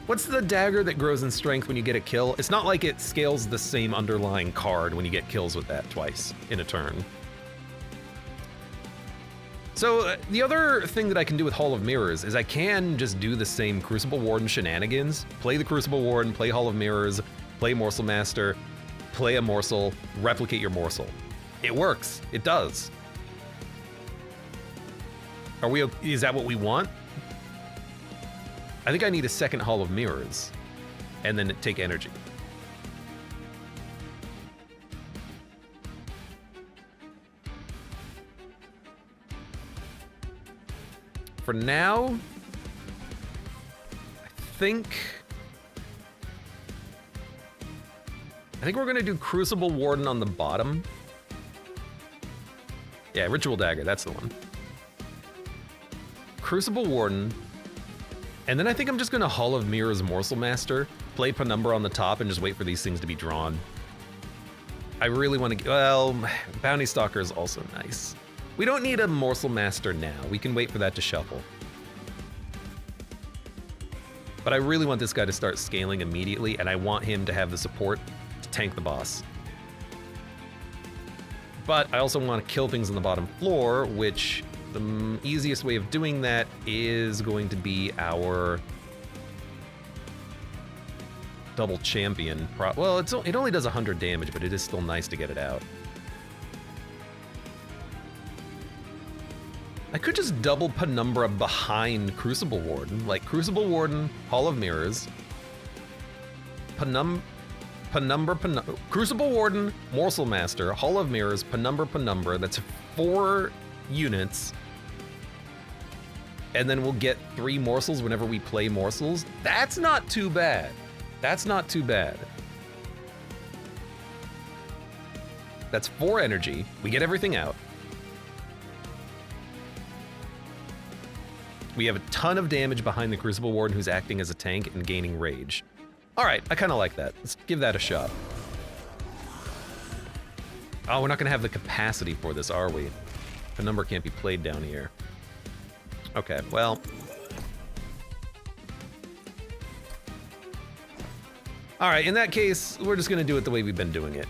what's the dagger that grows in strength when you get a kill? It's not like it scales the same underlying card when you get kills with that twice in a turn. So the other thing that I can do with Hall of Mirrors is I can just do the same Crucible Warden shenanigans, play the Crucible Warden, play Hall of Mirrors, play Morsel Master, play a morsel, replicate your morsel. It works, it does. Is that what we want? I think I need a second Hall of Mirrors and then take energy. For now, I think we're gonna do Crucible Warden on the bottom. Yeah, Ritual Dagger, that's the one. Crucible Warden, and then I think I'm just gonna Hall of Mirrors Morsel Master, play Penumbra on the top, and just wait for these things to be drawn. I really want to, well, Bounty Stalker is also nice. We don't need a Morsel Master now. We can wait for that to shuffle. But I really want this guy to start scaling immediately, and I want him to have the support to tank the boss. But I also want to kill things on the bottom floor, which the easiest way of doing that is going to be our double champion. Well, it only does 100 damage, but it is still nice to get it out. I could just double Penumbra behind Crucible Warden, like Crucible Warden, Hall of Mirrors, Penumbra, Crucible Warden, Morsel Master, Hall of Mirrors, Penumbra, that's 4 units. And then we'll get 3 morsels whenever we play morsels. That's not too bad. That's not too bad. That's 4 energy. We get everything out. We have a ton of damage behind the Crucible Warden, who's acting as a tank and gaining rage. All right, I kind of like that. Let's give that a shot. Oh, we're not gonna have the capacity for this, are we? Penumbra can't be played down here. Okay, well. All right, in that case, we're just gonna do it the way we've been doing it.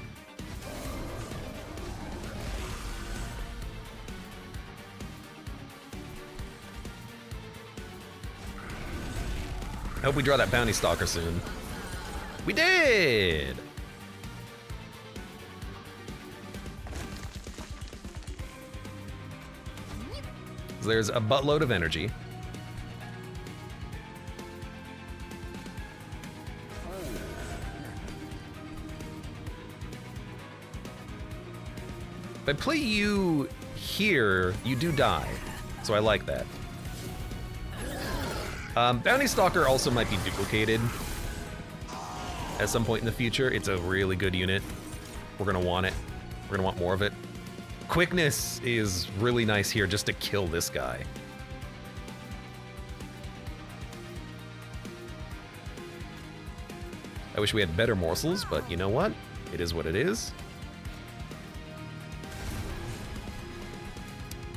I hope we draw that Bounty Stalker soon. We did! There's a buttload of energy. If I play you here, you do die. So I like that. Bounty Stalker also might be duplicated at some point in the future. It's a really good unit. We're gonna want it. We're gonna want more of it. Quickness is really nice here just to kill this guy. I wish we had better morsels, but you know what? It is what it is.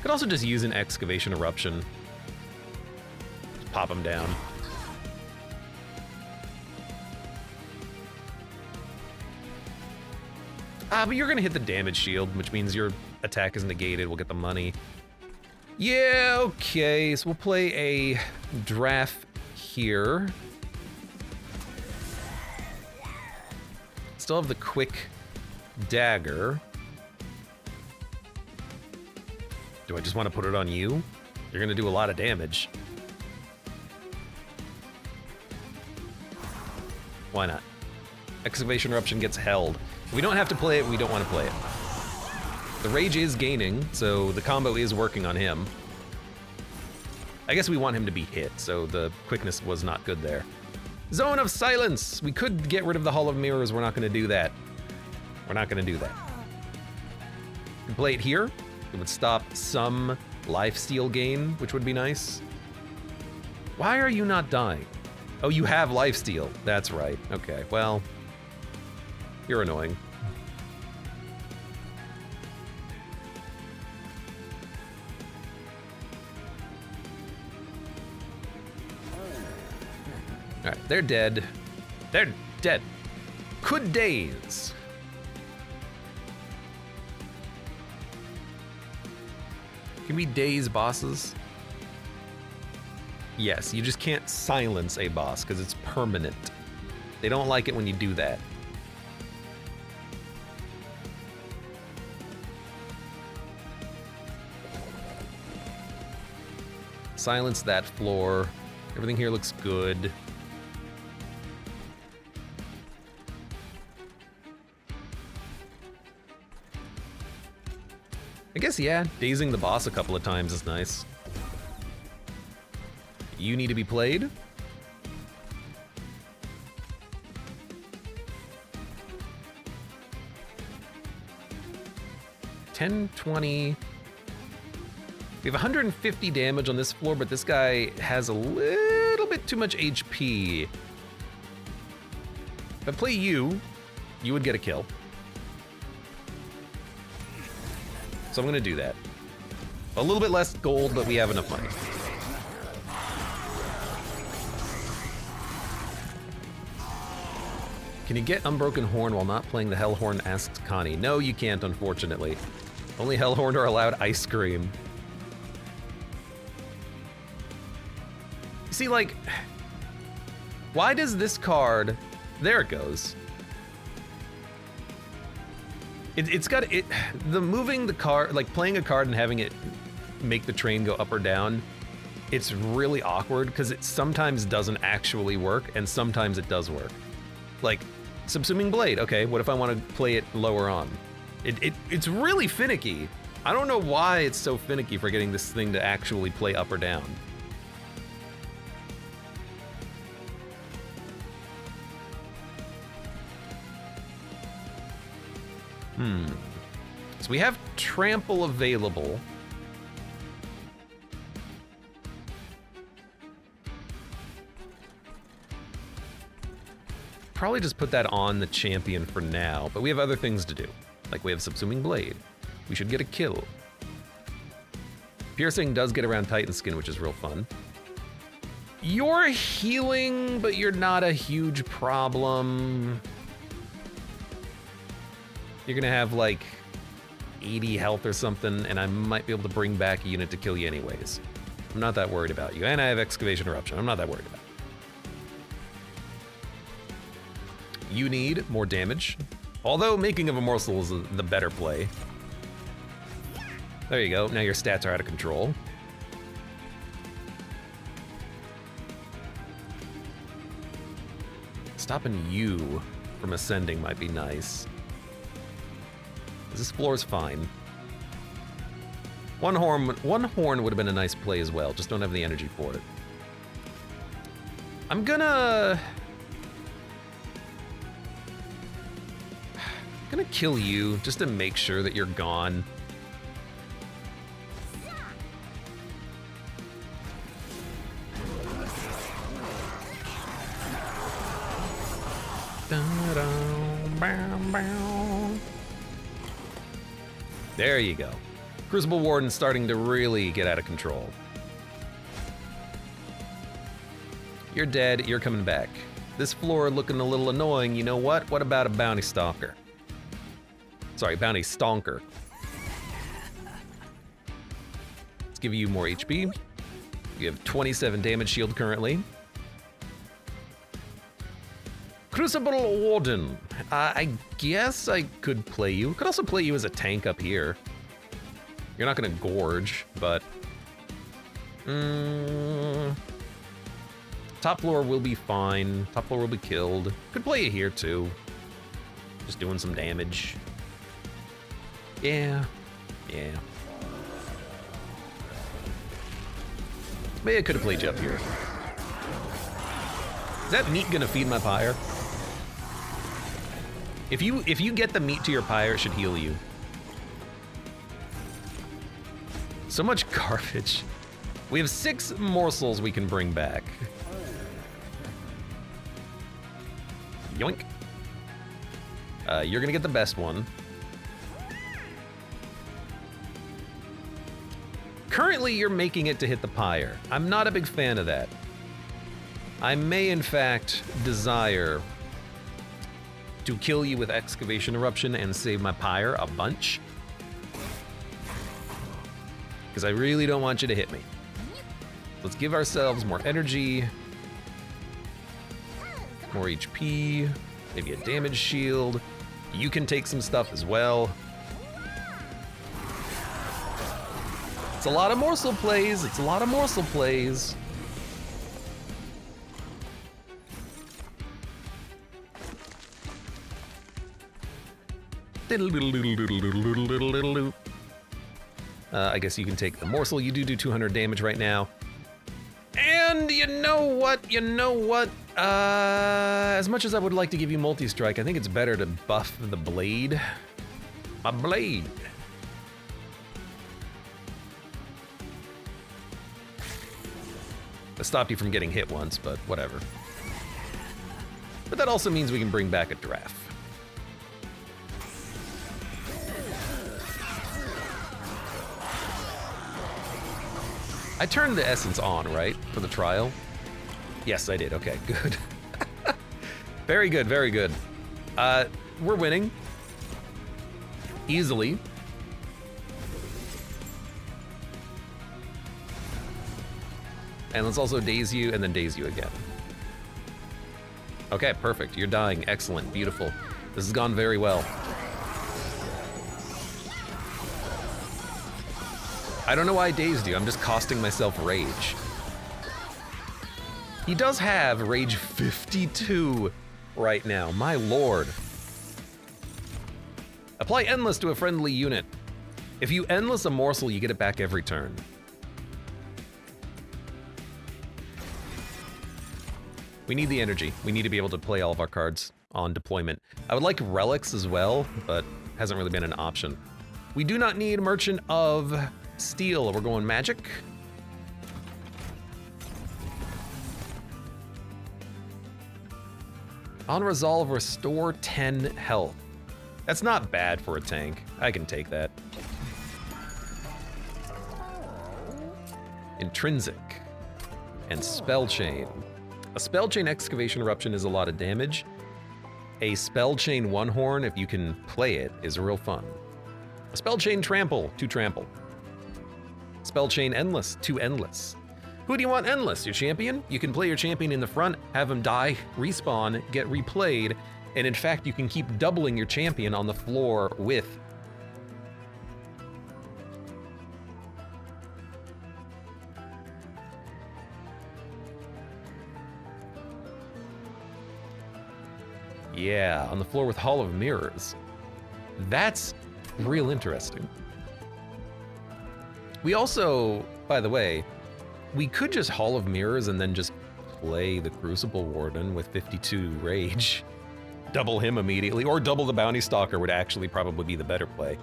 Could also just use an Excavation Eruption. Just pop him down. But you're gonna hit the damage shield, which means your attack is negated. We'll get the money. Yeah, okay, so we'll play a draft here. Still have the quick dagger. Do I just want to put it on you? You're gonna do a lot of damage. Why not? Excavation Eruption gets held. If we don't have to play it, we don't want to play it. The rage is gaining, so the combo is working on him. I guess we want him to be hit, so the quickness was not good there. Zone of Silence! We could get rid of the Hall of Mirrors, we're not gonna do that. We're not gonna do that. We can play it here. It would stop some lifesteal gain, which would be nice. Why are you not dying? Oh, you have lifesteal. That's right. Okay, well, you're annoying. All right, they're dead. They're dead. Could daze. Can we daze bosses? Yes, you just can't silence a boss because it's permanent. They don't like it when you do that. Silence that floor. Everything here looks good. I guess, yeah, dazing the boss a couple of times is nice. You need to be played. $10, $20. We have 150 damage on this floor, but this guy has a little bit too much HP. If I play you, you would get a kill. So I'm gonna do that. A little bit less gold, but we have enough money. Can you get Unbroken Horn while not playing the Hellhorn, asks Connie. No, you can't, unfortunately. Only Hellhorn are allowed ice cream. See, like, why does this card, there it goes. It's got it. The moving the card, like playing a card and having it make the train go up or down, it's really awkward because it sometimes doesn't actually work and sometimes it does work. Like Subsuming Blade. Okay, what if I want to play it lower on? It's really finicky. I don't know why it's so finicky for getting this thing to actually play up or down. So we have Trample available. Probably just put that on the champion for now, but we have other things to do. Like we have Subsuming Blade. We should get a kill. Piercing does get around Titan Skin, which is real fun. You're healing, but you're not a huge problem. You're gonna have like 80 health or something, and I might be able to bring back a unit to kill you anyways. I'm not that worried about you. And I have Excavation Eruption. I'm not that worried about you. You need more damage. Although making of a morsel is the better play. There you go. Now your stats are out of control. Stopping you from ascending might be nice. This floor is fine. One horn would have been a nice play as well. Just don't have the energy for it. I'm gonna kill you just to make sure that you're gone. There you go. Crucible Warden's starting to really get out of control. You're dead, you're coming back. This floor looking a little annoying, you know what? What about a Bounty Stalker? Sorry, Bounty Stonker. Let's give you more HP. You have 27 damage shield currently. Crucible Warden. I guess I could play you. Could also play you as a tank up here. You're not gonna gorge, but... top floor will be fine. Top floor will be killed. Could play you here too. Just doing some damage. Yeah. Maybe I could have played you up here. Is that meat gonna feed my pyre? If you get the meat to your pyre, it should heal you. So much garbage. We have 6 morsels we can bring back. Yoink. You're gonna get the best one. Currently, you're making it to hit the pyre. I'm not a big fan of that. I may, in fact, desire to kill you with Excavation Eruption and save my pyre a bunch. Because I really don't want you to hit me. Let's give ourselves more energy, more HP, maybe a damage shield. You can take some stuff as well. It's a lot of morsel plays. It's a lot of morsel plays. I guess you can take the morsel. You do 200 damage right now. And you know what? As much as I would like to give you multi-strike, I think it's better to buff the blade. My blade. That stopped you from getting hit once, but whatever. But that also means we can bring back a giraffe. I turned the essence on, right? For the trial? Yes, I did. Okay, good. Very good, very good. We're winning. Easily. And let's also daze you and then daze you again. Okay, perfect. You're dying. Excellent. Beautiful. This has gone very well. I don't know why I dazed you. I'm just costing myself rage. He does have rage 52 right now. My lord. Apply endless to a friendly unit. If you endless a morsel, you get it back every turn. We need the energy. We need to be able to play all of our cards on deployment. I would like relics as well, but hasn't really been an option. We do not need Merchant of Steel. We're going magic. On resolve, restore 10 health. That's not bad for a tank. I can take that. Intrinsic and Spell Chain. A Spell Chain Excavation Eruption is a lot of damage. A Spell Chain One Horn, if you can play it, is real fun. A Spell Chain Trample, 2 trample. Spell Chain Endless, 2 endless. Who do you want endless? Your champion? You can play your champion in the front, have him die, respawn, get replayed, and in fact, you can keep doubling your champion on the floor with Yeah, on the floor with Hall of Mirrors. That's real interesting. We also, by the way, we could just Hall of Mirrors and then just play the Crucible Warden with 52 Rage. Double him immediately, or double the Bounty Stalker would actually probably be the better play.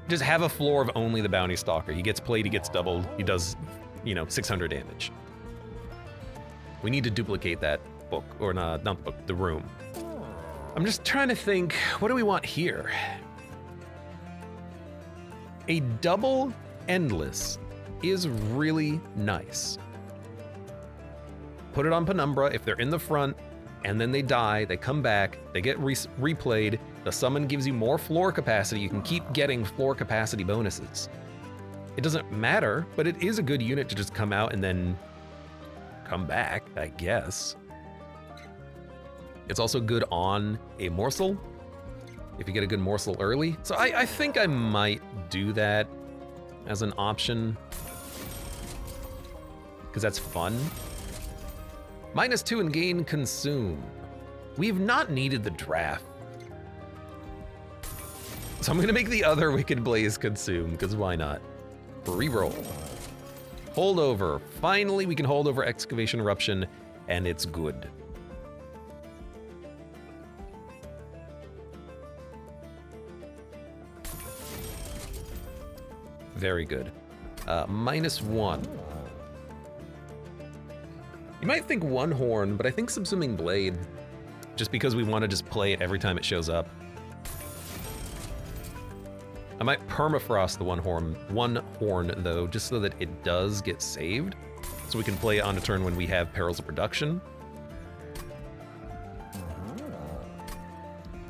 Just have a floor of only the Bounty Stalker. He gets played, he gets doubled, he does, 600 damage. We need to duplicate that book, or not the book, the room. I'm just trying to think, what do we want here? A double Endless is really nice. Put it on Penumbra if they're in the front, and then they die, they come back, they get replayed, the summon gives you more floor capacity, you can keep getting floor capacity bonuses. It doesn't matter, but it is a good unit to just come out and then come back, I guess. It's also good on a morsel, if you get a good morsel early. So I think I might do that as an option, because that's fun. -2 and gain consume. We've not needed the draft. So I'm gonna make the other Wicked Blaze consume, because why not? Reroll. Holdover. Finally, we can hold over Excavation Eruption, and it's good. Very good. -1. You might think One Horn, but I think Subsuming Blade, just because we want to just play it every time it shows up. I might permafrost the One Horn though, just so that it does get saved, so we can play it on a turn when we have Perils of Production.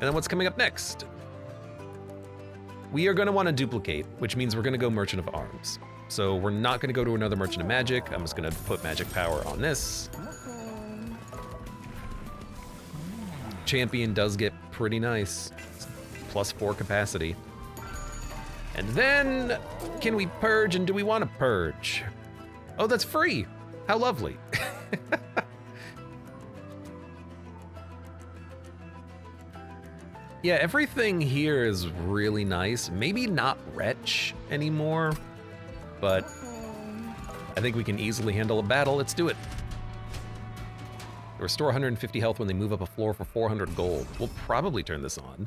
And then what's coming up next? We are going to want to duplicate, which means we're going to go Merchant of Arms. So we're not going to go to another Merchant of Magic. I'm just going to put Magic Power on this. Champion does get pretty nice. +4 capacity. And then, can we purge, and do we want to purge? Oh, that's free. How lovely. Yeah, everything here is really nice. Maybe not Wretch anymore, but I think we can easily handle a battle. Let's do it. Restore 150 health when they move up a floor for 400 gold. We'll probably turn this on.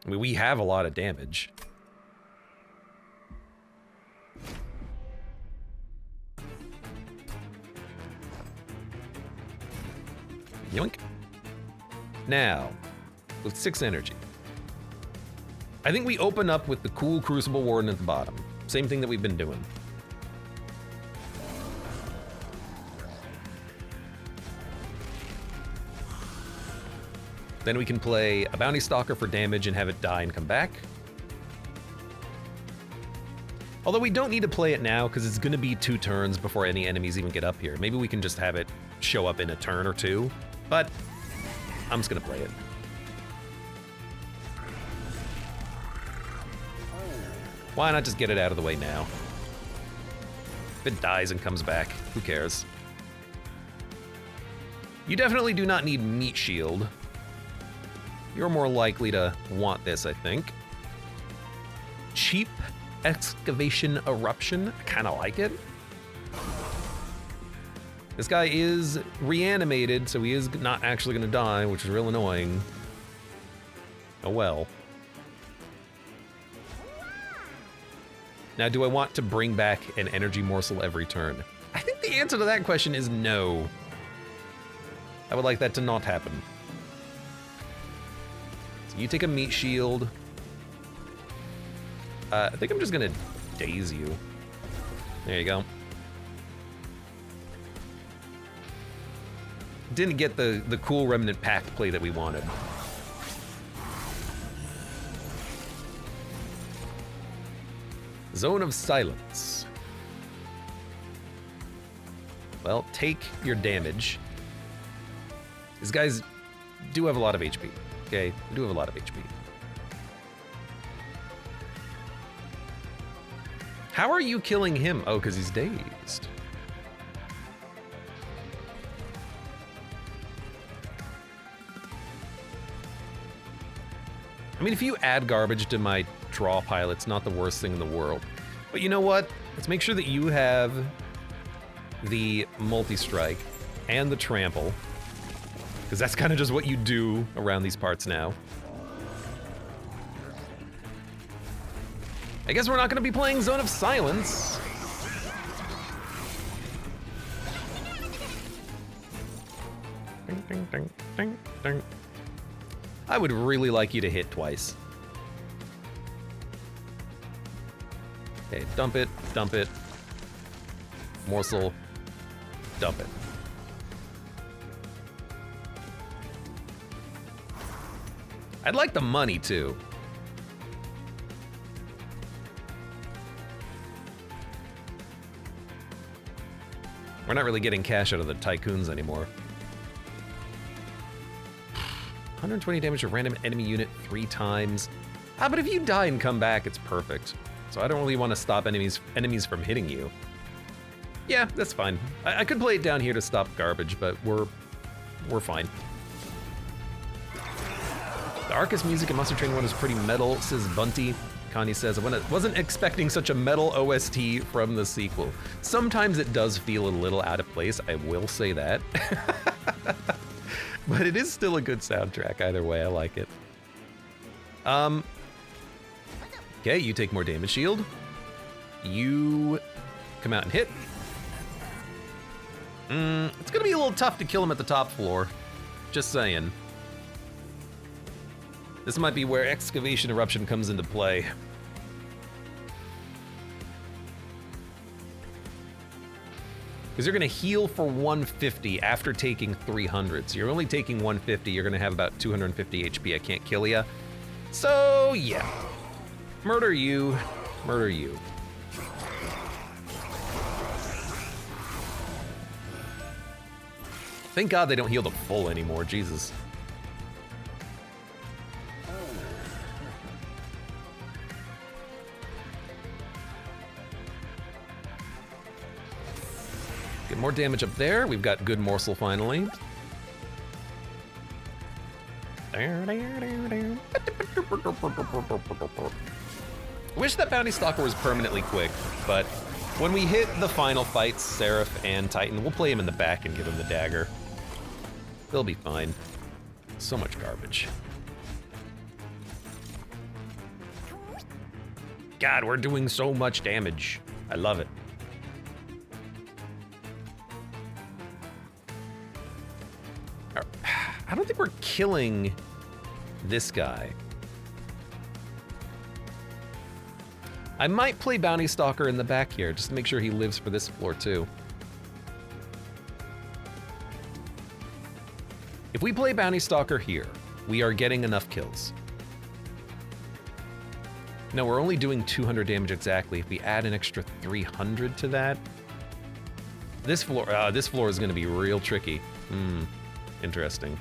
I mean, we have a lot of damage. Yoink. Now, with 6 energy, I think we open up with the cool Crucible Warden at the bottom. Same thing that we've been doing. Then we can play a Bounty Stalker for damage and have it die and come back. Although we don't need to play it now, because it's going to be 2 turns before any enemies even get up here. Maybe we can just have it show up in a turn or 2. But I'm just gonna play it. Why not just get it out of the way now? If it dies and comes back, who cares? You definitely do not need Meat Shield. You're more likely to want this, I think. Cheap Excavation Eruption, I kinda like it. This guy is reanimated, so he is not actually gonna die, which is real annoying. Oh well. Now, do I want to bring back an energy morsel every turn? I think the answer to that question is no. I would like that to not happen. So you take a Meat Shield. I think I'm just gonna daze you. There you go. Didn't get the cool Remnant Pact play that we wanted. Zone of Silence. Well, take your damage. These guys do have a lot of HP, okay? They do have a lot of HP. How are you killing him? Oh, because he's dazed. I mean, if you add garbage to my draw pile, it's not the worst thing in the world. But you know what? Let's make sure that you have the multi-strike and the trample, because that's kind of just what you do around these parts now. I guess we're not going to be playing Zone of Silence. Ding, ding, ding, ding, ding. I would really like you to hit twice. Okay, dump it, morsel, dump it. I'd like the money too. We're not really getting cash out of the tycoons anymore. 120 damage to random enemy unit 3 times. Ah, but if you die and come back, it's perfect. So I don't really want to stop enemies from hitting you. Yeah, that's fine. I could play it down here to stop garbage, but we're fine. The Arcus music in Monster Train 1 is pretty metal, says Bunty. Connie says, I wasn't expecting such a metal OST from the sequel. Sometimes it does feel a little out of place, I will say that. But it is still a good soundtrack either way, I like it. Okay, you take more damage shield. You come out and hit. It's gonna be a little tough to kill him at the top floor. Just saying. This might be where Excavation Eruption comes into play. Because you're gonna heal for 150 after taking 300. So you're only taking 150, you're gonna have about 250 HP. I can't kill ya. So yeah, murder you, murder you. Thank God they don't heal the full anymore, Jesus. Get more damage up there. We've got good morsel finally. Wish that Bounty Stalker was permanently quick, but when we hit the final fights, Seraph and Titan, we'll play him in the back and give him the dagger. They'll be fine. So much garbage. God, we're doing so much damage. I love it. I don't think we're killing this guy. I might play Bounty Stalker in the back here, just to make sure he lives for this floor too. If we play Bounty Stalker here, we are getting enough kills. No, we're only doing 200 damage exactly. If we add an extra 300 to that, this floor is gonna be real tricky. Interesting.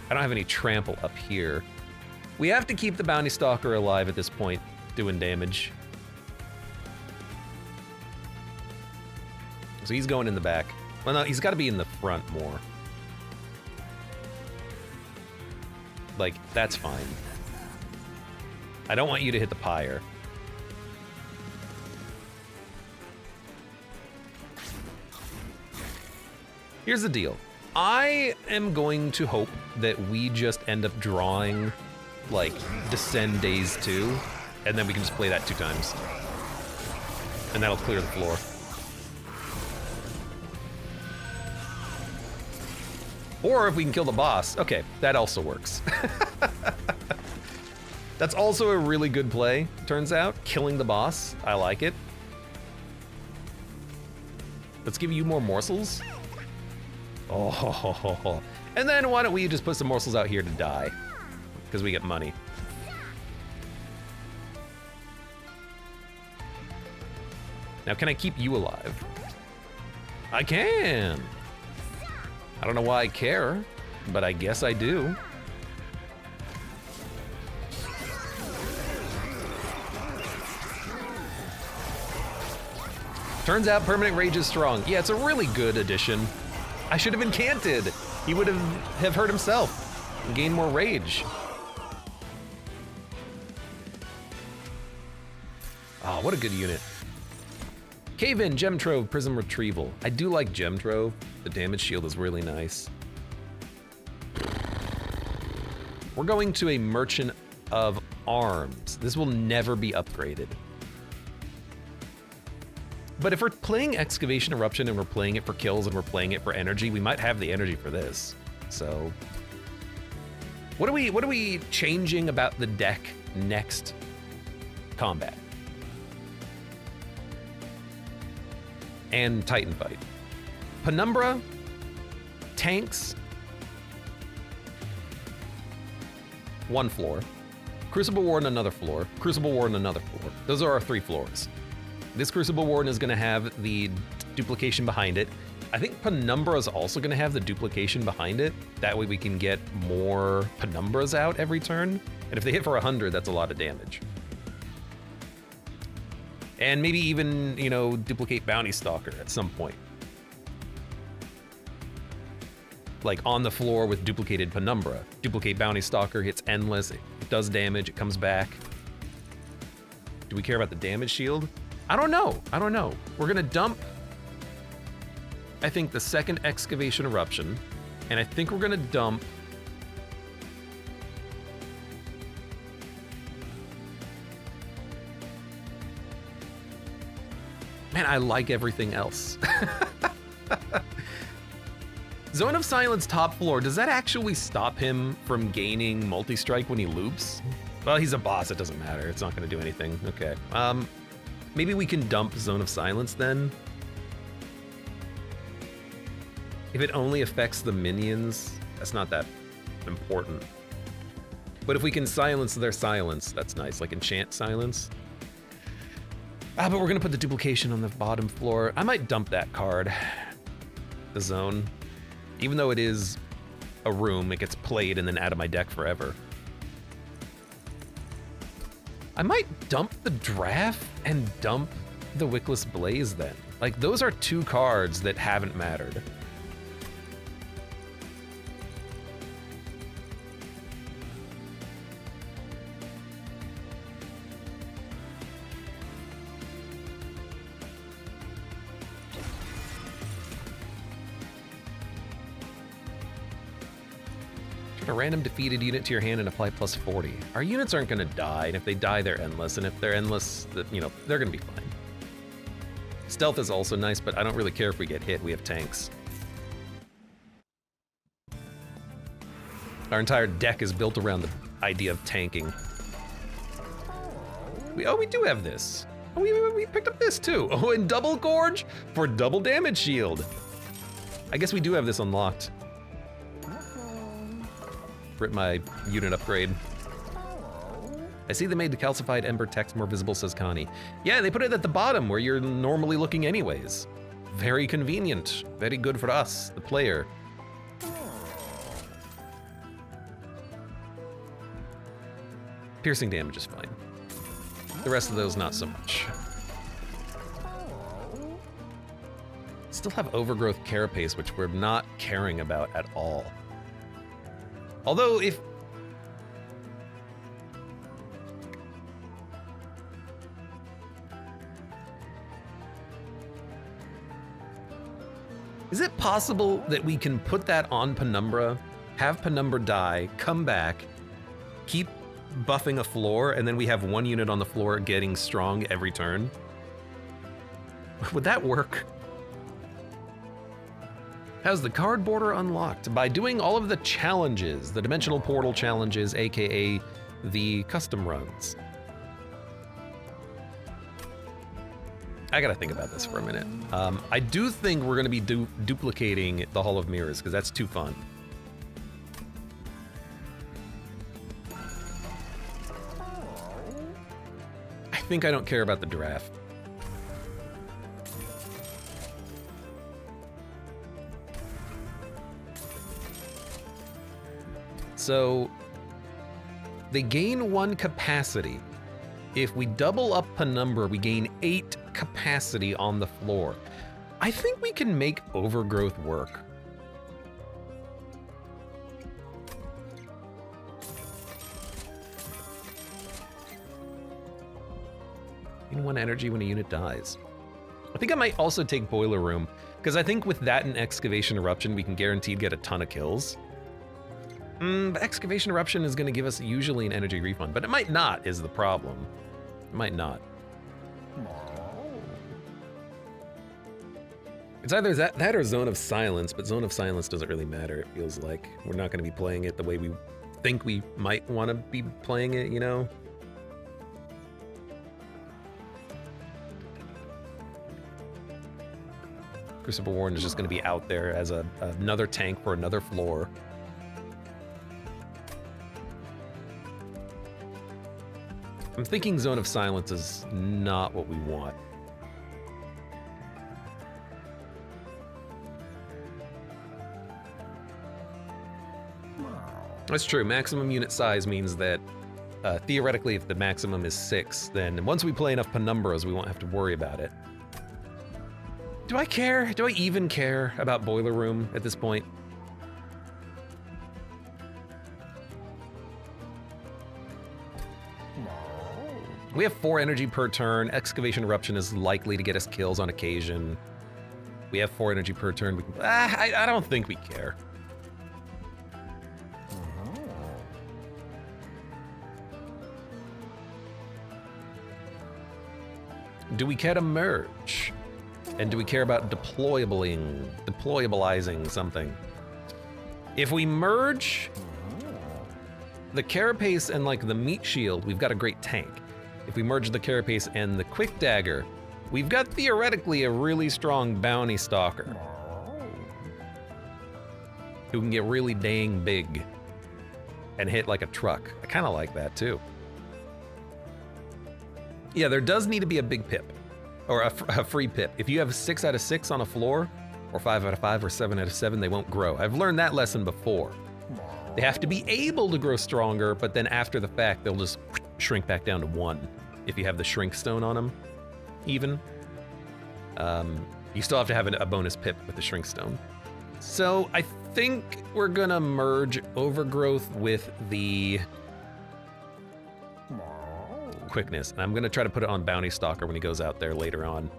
I don't have any trample up here. We have to keep the Bounty Stalker alive at this point, doing damage. So he's going in the back. Well, no, he's got to be in the front more. Like, that's fine. I don't want you to hit the Pyre. Here's the deal. I am going to hope that we just end up drawing, like, Descend Days 2, and then we can just play that 2 times. And that'll clear the floor. Or if we can kill the boss. Okay, that also works. That's also a really good play, turns out. Killing the boss, I like it. Let's give you more morsels. Oh, and then why don't we just put some morsels out here to die? Because we get money. Now, can I keep you alive? I can. I don't know why I care, but I guess I do. Turns out permanent rage is strong. Yeah, it's a really good addition. I should have incanted. He would have hurt himself and gained more rage. Oh, what a good unit. Cave-in, Gem Trove, Prism Retrieval. I do like Gem Trove. The damage shield is really nice. We're going to a Merchant of Arms. This will never be upgraded. But if we're playing Excavation Eruption and we're playing it for kills and we're playing it for energy, we might have the energy for this. So, what are we changing about the deck next combat? And Titan Fight. Penumbra, tanks, one floor. Crucible Warden, another floor. Crucible Warden, another floor. Those are our 3 floors. This Crucible Warden is gonna have the duplication behind it. I think Penumbra is also gonna have the duplication behind it. That way we can get more Penumbras out every turn. And if they hit for 100, that's a lot of damage. And maybe even, you know, duplicate Bounty Stalker at some point. Like on the floor with duplicated Penumbra. Duplicate Bounty Stalker, hits endless, it does damage, it comes back. Do we care about the damage shield? I don't know. We're gonna dump, I think, the second Excavation Eruption, and I think we're gonna dump man, I like everything else. Zone of Silence top floor, does that actually stop him from gaining multi-strike when he loops? Well, he's a boss, it doesn't matter. It's not gonna do anything. Okay. Maybe we can dump Zone of Silence then. If it only affects the minions, that's not that important. But if we can silence their silence, that's nice, like enchant silence. But we're gonna put the duplication on the bottom floor. I might dump that card, the zone. Even though it is a room, it gets played and then out of my deck forever. I might dump the Draft and dump the Wickless Blaze then. Like, those are 2 cards that haven't mattered. A random defeated unit to your hand and apply plus 40. Our units aren't gonna die, and if they die, they're endless, and if they're endless, you know, they're gonna be fine. Stealth is also nice, but I don't really care if we get hit, we have tanks. Our entire deck is built around the idea of tanking. We do have this. Oh, we picked up this too. Oh, and double Gorge for double damage shield. I guess we do have this unlocked. Rip my unit upgrade. I see they made the calcified ember text more visible, says Connie. Yeah, they put it at the bottom where you're normally looking anyways. Very convenient. Very good for us, the player. Piercing damage is fine. The rest of those, not so much. Still have Overgrowth Carapace, which we're not caring about at all. Although, if... Is it possible that we can put that on Penumbra, have Penumbra die, come back, keep buffing a floor, and then we have 1 unit on the floor getting strong every turn? Would that work? Has the card border unlocked by doing all of the challenges, the dimensional portal challenges, aka the custom runs. I gotta think about this for a minute. I do think we're gonna be duplicating the Hall of Mirrors because that's too fun. I think I don't care about the draft. So they gain 1 capacity. If we double up Penumbra, we gain 8 capacity on the floor. I think we can make overgrowth work. In 1 energy when a unit dies. I think I might also take Boiler Room, because I think with that and Excavation Eruption, we can guaranteed get a ton of kills. But Excavation Eruption is going to give us usually an energy refund, but it might not is the problem. It might not. It's either that or Zone of Silence, but Zone of Silence doesn't really matter, it feels like. We're not going to be playing it the way we think we might want to be playing it, you know? Crucible Warden is just going to be out there as another tank for another floor. I'm thinking Zone of Silence is not what we want. That's true. Maximum unit size means that theoretically, if the maximum is 6, then once we play enough Penumbras, we won't have to worry about it. Do I care? Do I even care about Boiler Room at this point? We have 4 energy per turn. Excavation Eruption is likely to get us kills on occasion. We have 4 energy per turn. I don't think we care. Do we care to merge? And do we care about deployabilizing something? If we merge the Carapace and like the Meat Shield, we've got a great tank. If we merge the Carapace and the Quick Dagger, we've got theoretically a really strong Bounty Stalker who can get really dang big and hit like a truck. I kind of like that too. Yeah, there does need to be a big pip. Or a free pip. If you have 6 out of 6 on a floor, or 5 out of 5, or 7 out of 7, they won't grow. I've learned that lesson before. They have to be able to grow stronger, but then after the fact, they'll just shrink back down to 1. If you have the Shrink Stone on them, even. You still have to have a bonus pip with the Shrink Stone. So I think we're gonna merge Overgrowth with the Quickness, and I'm gonna try to put it on Bounty Stalker when he goes out there later on.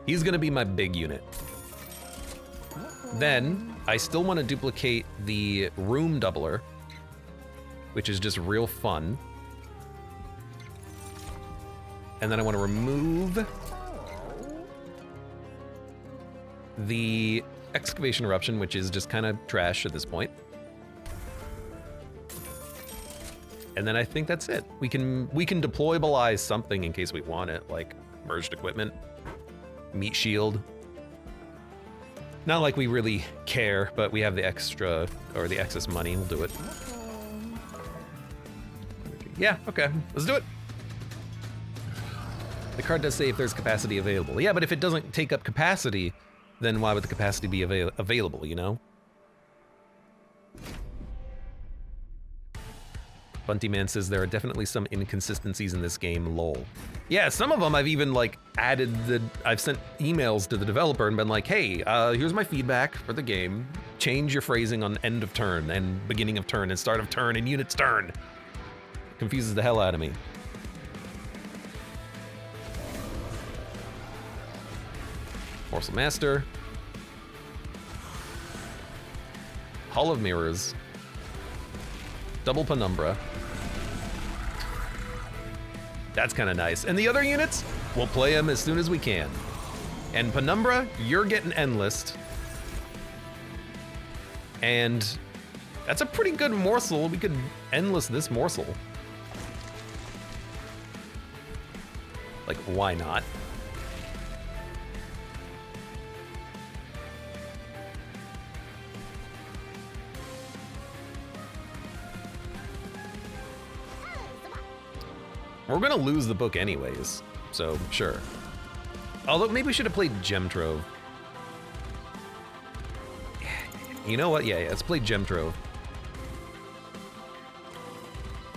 He's gonna be my big unit. Then, I still wanna duplicate the Room Doubler, which is just real fun. And then I wanna remove the Excavation Eruption, which is just kind of trash at this point. And then I think that's it. We can deployabilize something in case we want it, like merged equipment, Meat Shield. Not like we really care, but we have the extra or the excess money. We'll do it. Yeah, okay, let's do it. The card does say if there's capacity available. Yeah, but if it doesn't take up capacity, then why would the capacity be available, you know? Bunty Man says there are definitely some inconsistencies in this game, lol. Yeah, some of them I've even like I've sent emails to the developer and been like, hey, here's my feedback for the game. Change your phrasing on end of turn and beginning of turn and start of turn and unit's turn. It confuses the hell out of me. Morsel Master. Hall of Mirrors. Double Penumbra. That's kind of nice. And the other units, we'll play them as soon as we can. And Penumbra, you're getting Endless. And that's a pretty good morsel. We could Endless this morsel. Like, why not? We're gonna lose the book anyways, so sure. Although maybe we should have played Gem Trove. You know what? Yeah, let's play Gem Trove.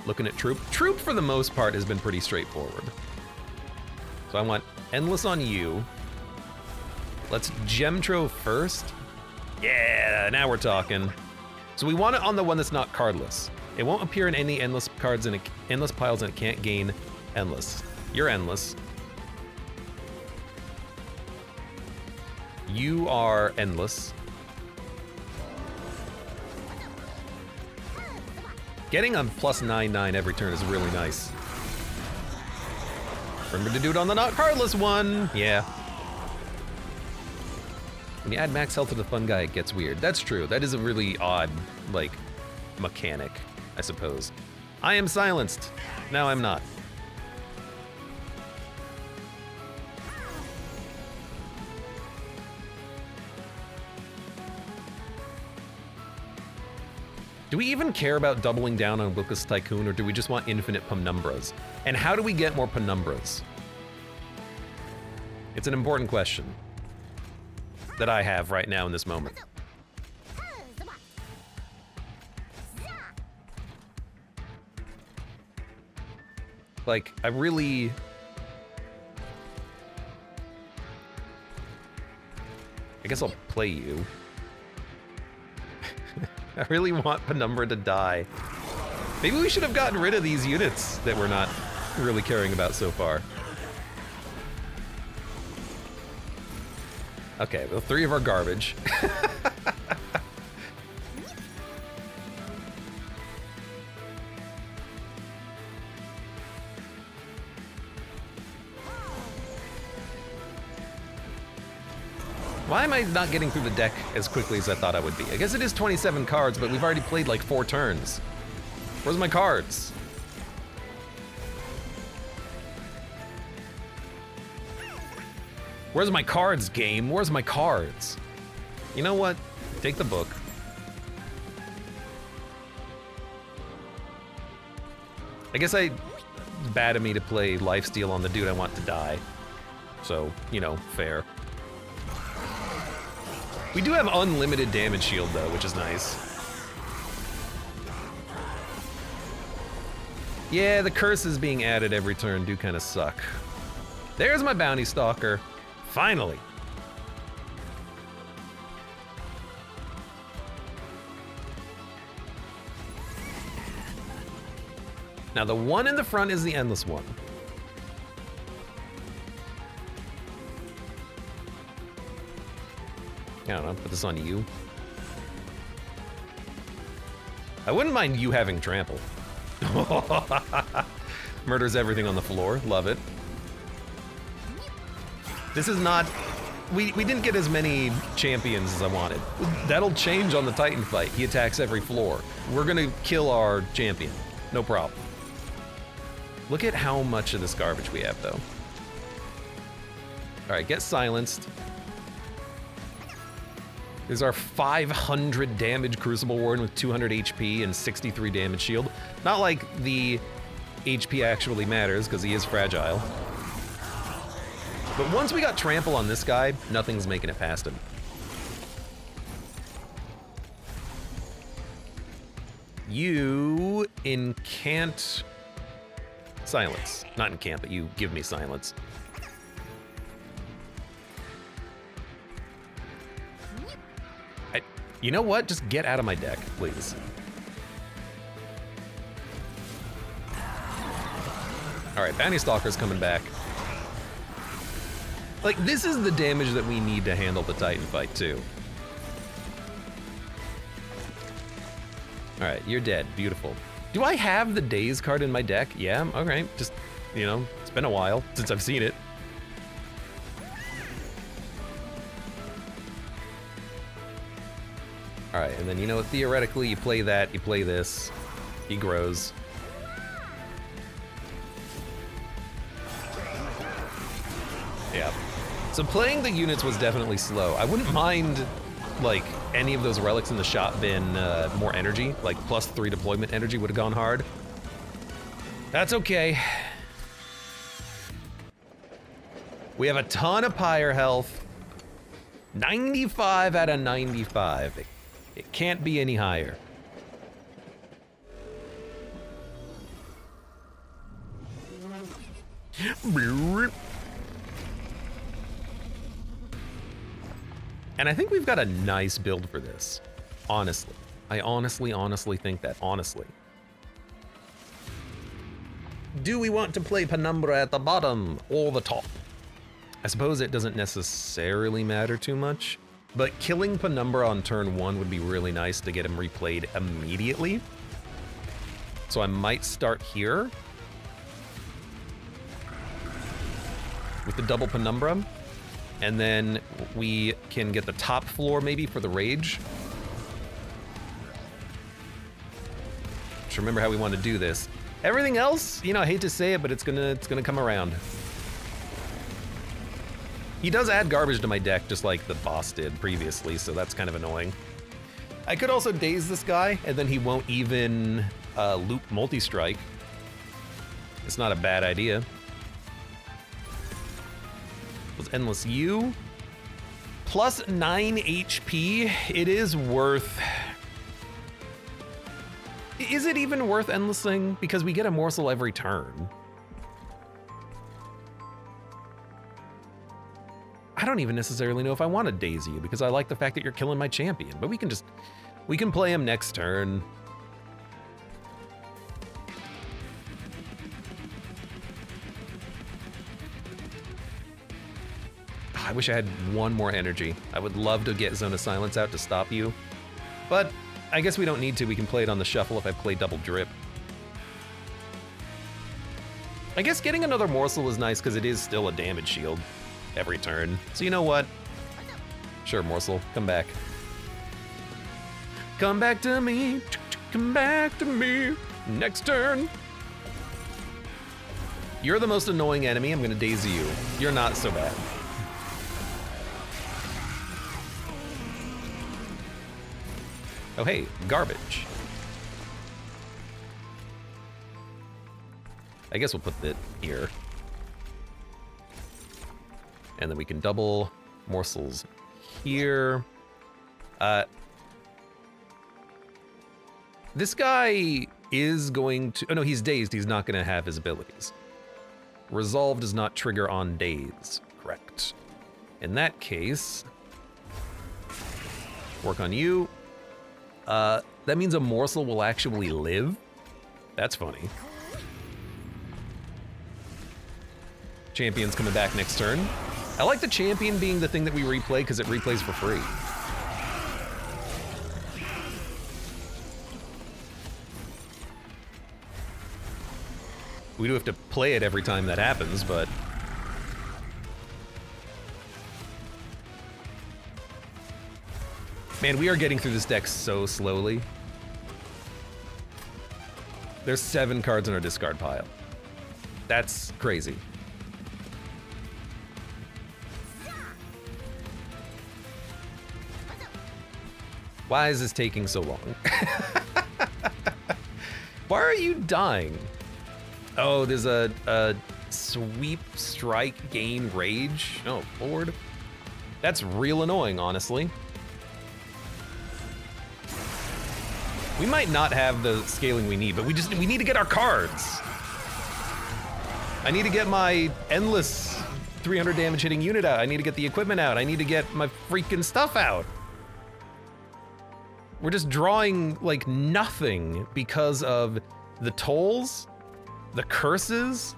Looking at Troop. Troop, for the most part, has been pretty straightforward. So I want Endless on you. Let's Gemtro first. Yeah, now we're talking. So we want it on the one that's not cardless. It won't appear in any endless cards and endless piles, and it can't gain endless. You're endless. You are endless. Getting a plus 9/9 every turn is really nice. Remember to do it on the not cardless one. Yeah. When you add max health to the fun guy, it gets weird. That's true. That is a really odd, like, mechanic, I suppose. I am silenced. Now I'm not. Do we even care about doubling down on Wilkus Tycoon, or do we just want infinite penumbras? And how do we get more penumbras? It's an important question that I have right now in this moment. Like, I guess I'll play you. I really want Penumbra to die. Maybe we should have gotten rid of these units that we're not really caring about so far. Okay, well, 3 of our garbage. Why am I not getting through the deck as quickly as I thought I would be? I guess it is 27 cards, but we've already played like 4 turns. Where's my cards? Where's my cards, game? Where's my cards? You know what? Take the book. I guess it's bad of me to play lifesteal on the dude I want to die. So, you know, fair. We do have unlimited damage shield though, which is nice. Yeah, the curses being added every turn do kind of suck. There's my bounty stalker. Finally. Now the one in the front is the endless one. I don't know, put this on you. I wouldn't mind you having trample. Murders everything on the floor, love it. This is not, we didn't get as many champions as I wanted. That'll change on the Titan fight. He attacks every floor. We're gonna kill our champion, no problem. Look at how much of this garbage we have though. All right, get silenced. There's our 500 damage Crucible Warden with 200 HP and 63 damage shield. Not like the HP actually matters, because he is fragile. But once we got trample on this guy, nothing's making it past him. You incant silence. Not incant, but you give me silence. You know what? Just get out of my deck, please. All right, Bounty Stalker's coming back. Like, this is the damage that we need to handle the Titan fight, too. All right, you're dead. Beautiful. Do I have the Daze card in my deck? Yeah, all right. Just, you know, it's been a while since I've seen it. All right, and then, you know, theoretically, you play that, you play this, he grows. Yeah. So playing the units was definitely slow. I wouldn't mind, like, any of those relics in the shop bin more energy, like +3 deployment energy would have gone hard. That's okay. We have a ton of Pyre health. 95 out of 95. It can't be any higher. And I think we've got a nice build for this, honestly. I honestly think that, honestly. Do we want to play Penumbra at the bottom or the top? I suppose it doesn't necessarily matter too much, but killing Penumbra on turn 1 would be really nice to get him replayed immediately. So I might start here with the double Penumbra, and then we can get the top floor maybe for the Rage. Just remember how we want to do this. Everything else, you know, I hate to say it, but it's gonna come around. He does add garbage to my deck, just like the boss did previously, so that's kind of annoying. I could also daze this guy, and then he won't even loop multi-strike. It's not a bad idea. Was Endless U. Plus 9 HP, it is worth... Is it even worth endlessing? Because we get a morsel every turn. I don't even necessarily know if I want to daze you, because I like the fact that you're killing my champion, but we can play him next turn. I wish I had one more energy. I would love to get Zone of Silence out to stop you, but I guess we don't need to. We can play it on the shuffle if I play double drip. I guess getting another morsel is nice because it is still a damage shield every turn. So you know what? Sure, morsel, come back. Come back to me, come back to me, next turn. You're the most annoying enemy, I'm gonna daisy you. You're not so bad. Oh hey, garbage. I guess we'll put it here. And then we can double morsels here. This guy is going to, oh no, he's dazed, he's not gonna have his abilities. Resolve does not trigger on daze, correct. In that case, work on you. That means a morsel will actually live. That's funny. Champion's coming back next turn. I like the champion being the thing that we replay because it replays for free. We do have to play it every time that happens, but... Man, we are getting through this deck so slowly. There's 7 cards in our discard pile. That's crazy. Why is this taking so long? Why are you dying? Oh, there's a sweep, strike, gain, rage. Oh, Lord. That's real annoying, honestly. We might not have the scaling we need, but we need to get our cards. I need to get my endless 300 damage hitting unit out. I need to get the equipment out. I need to get my freaking stuff out. We're just drawing like nothing because of the tolls, the curses.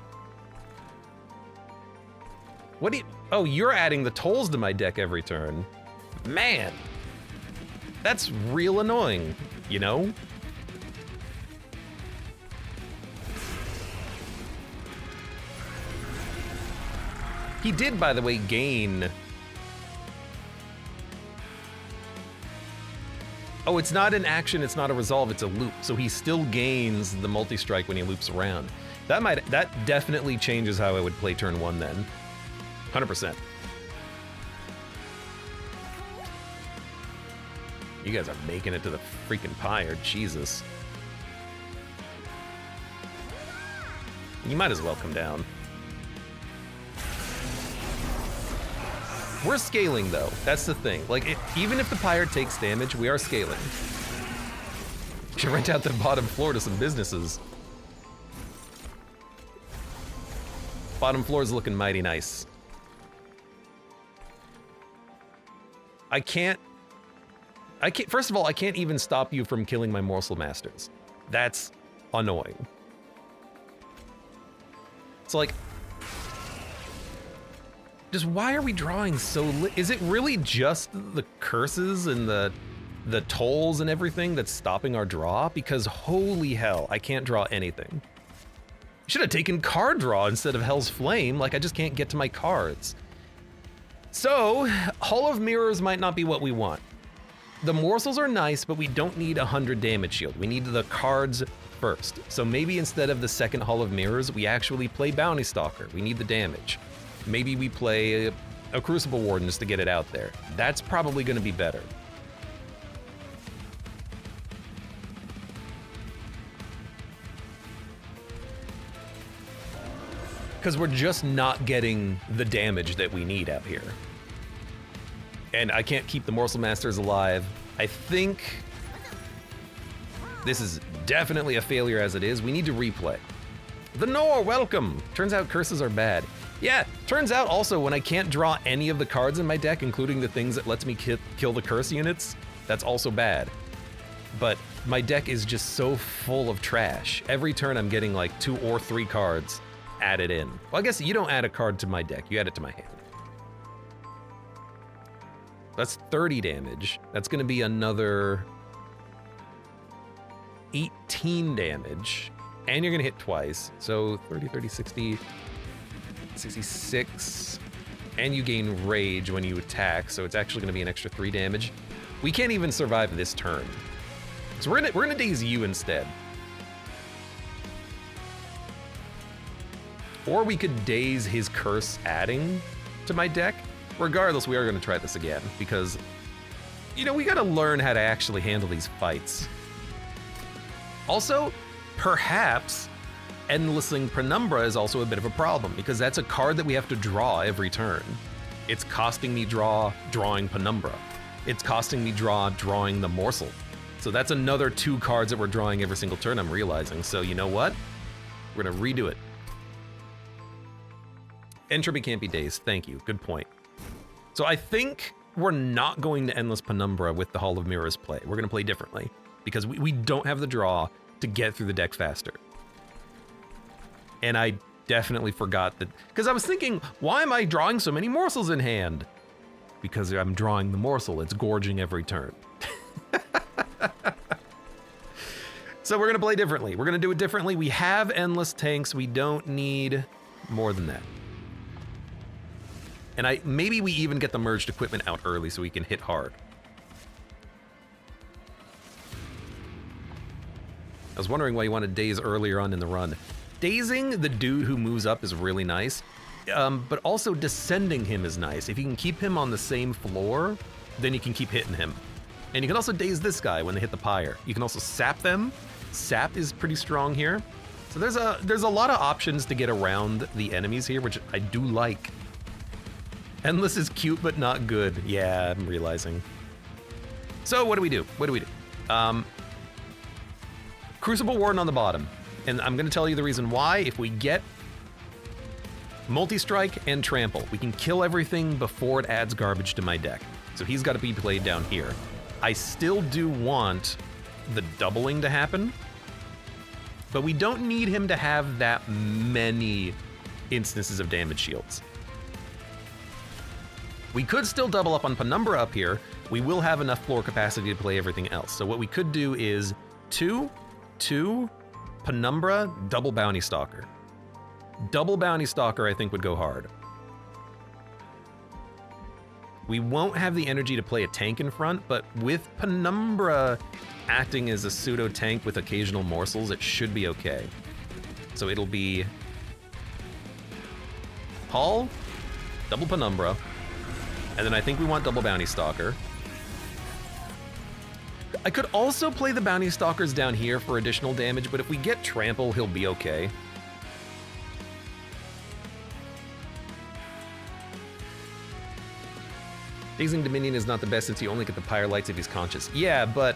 What do you, oh, you're adding the tolls to my deck every turn. Man, that's real annoying, you know? He did, by the way, gain. Oh, it's not an action, it's not a resolve, it's a loop. So he still gains the multi-strike when he loops around. That definitely changes how I would play turn 1 then. 100%. You guys are making it to the freaking Pyre, Jesus. You might as well come down. We're scaling though, that's the thing. Like, even if the Pyre takes damage, we are scaling. Should rent out the bottom floor to some businesses. Bottom floor is looking mighty nice. I can't, first of all, I can't even stop you from killing my morsel masters. That's annoying. It's like, just why are we drawing so is it really just the curses and the tolls and everything that's stopping our draw? Because holy hell, I can't draw anything. Should have taken card draw instead of Hell's Flame, like I just can't get to my cards. So, Hall of Mirrors might not be what we want. The morsels are nice, but we don't need 100 damage shield. We need the cards first. So maybe instead of the second Hall of Mirrors, we actually play Bounty Stalker. We need the damage. Maybe we play a Crucible Warden just to get it out there. That's probably gonna be better. Because we're just not getting the damage that we need out here. And I can't keep the Morsel Masters alive. I think this is definitely a failure as it is. We need to replay. The Nor, welcome! Turns out curses are bad. Yeah, turns out also when I can't draw any of the cards in my deck, including the things that lets me kill the curse units, that's also bad. But my deck is just so full of trash. Every turn I'm getting like 2 or 3 cards added in. Well, I guess you don't add a card to my deck, you add it to my hand. That's 30 damage. That's gonna be another 18 damage. And you're gonna hit twice. So 30, 30, 60, 66. And you gain rage when you attack, so it's actually gonna be an extra 3 damage. We can't even survive this turn. So we're gonna daze you instead. Or we could daze his curse adding to my deck. Regardless, we are gonna try this again because, you know, we gotta learn how to actually handle these fights. Also, perhaps Endlessing Penumbra is also a bit of a problem because that's a card that we have to draw every turn. It's costing me drawing Penumbra. It's costing me drawing the Morsel. So that's another 2 cards that we're drawing every single turn, I'm realizing. So you know what? We're gonna redo it. Entropy can't be dazed, thank you, good point. So I think we're not going to Endless Penumbra with the Hall of Mirrors play. We're gonna play differently because we don't have the draw to get through the deck faster. And I definitely forgot that, because I was thinking, why am I drawing so many morsels in hand? Because I'm drawing the morsel, it's gorging every turn. So we're gonna play differently. We're gonna do it differently. We have endless tanks, we don't need more than that. And maybe we even get the merged equipment out early so we can hit hard. I was wondering why you wanted daze earlier on in the run. Dazing the dude who moves up is really nice, but also descending him is nice. If you can keep him on the same floor, then you can keep hitting him. And you can also daze this guy when they hit the pyre. You can also sap them. Sap is pretty strong here. So there's a lot of options to get around the enemies here, which I do like. Endless is cute, but not good. Yeah, I'm realizing. So what do we do? Crucible Warden on the bottom. And I'm gonna tell you the reason why. If we get Multi-Strike and Trample, we can kill everything before it adds garbage to my deck. So he's gotta be played down here. I still do want the doubling to happen, but we don't need him to have that many instances of damage shields. We could still double up on Penumbra up here. We will have enough floor capacity to play everything else. So what we could do is 2, Penumbra, double Bounty Stalker. Double Bounty Stalker I think would go hard. We won't have the energy to play a tank in front, but with Penumbra acting as a pseudo tank with occasional morsels, it should be okay. So it'll be Hall, double Penumbra, and then I think we want double Bounty Stalker. I could also play the Bounty Stalkers down here for additional damage, but if we get Trample, he'll be okay. Dazing Dominion is not the best since you only get the Pyre Lights if he's conscious. Yeah, but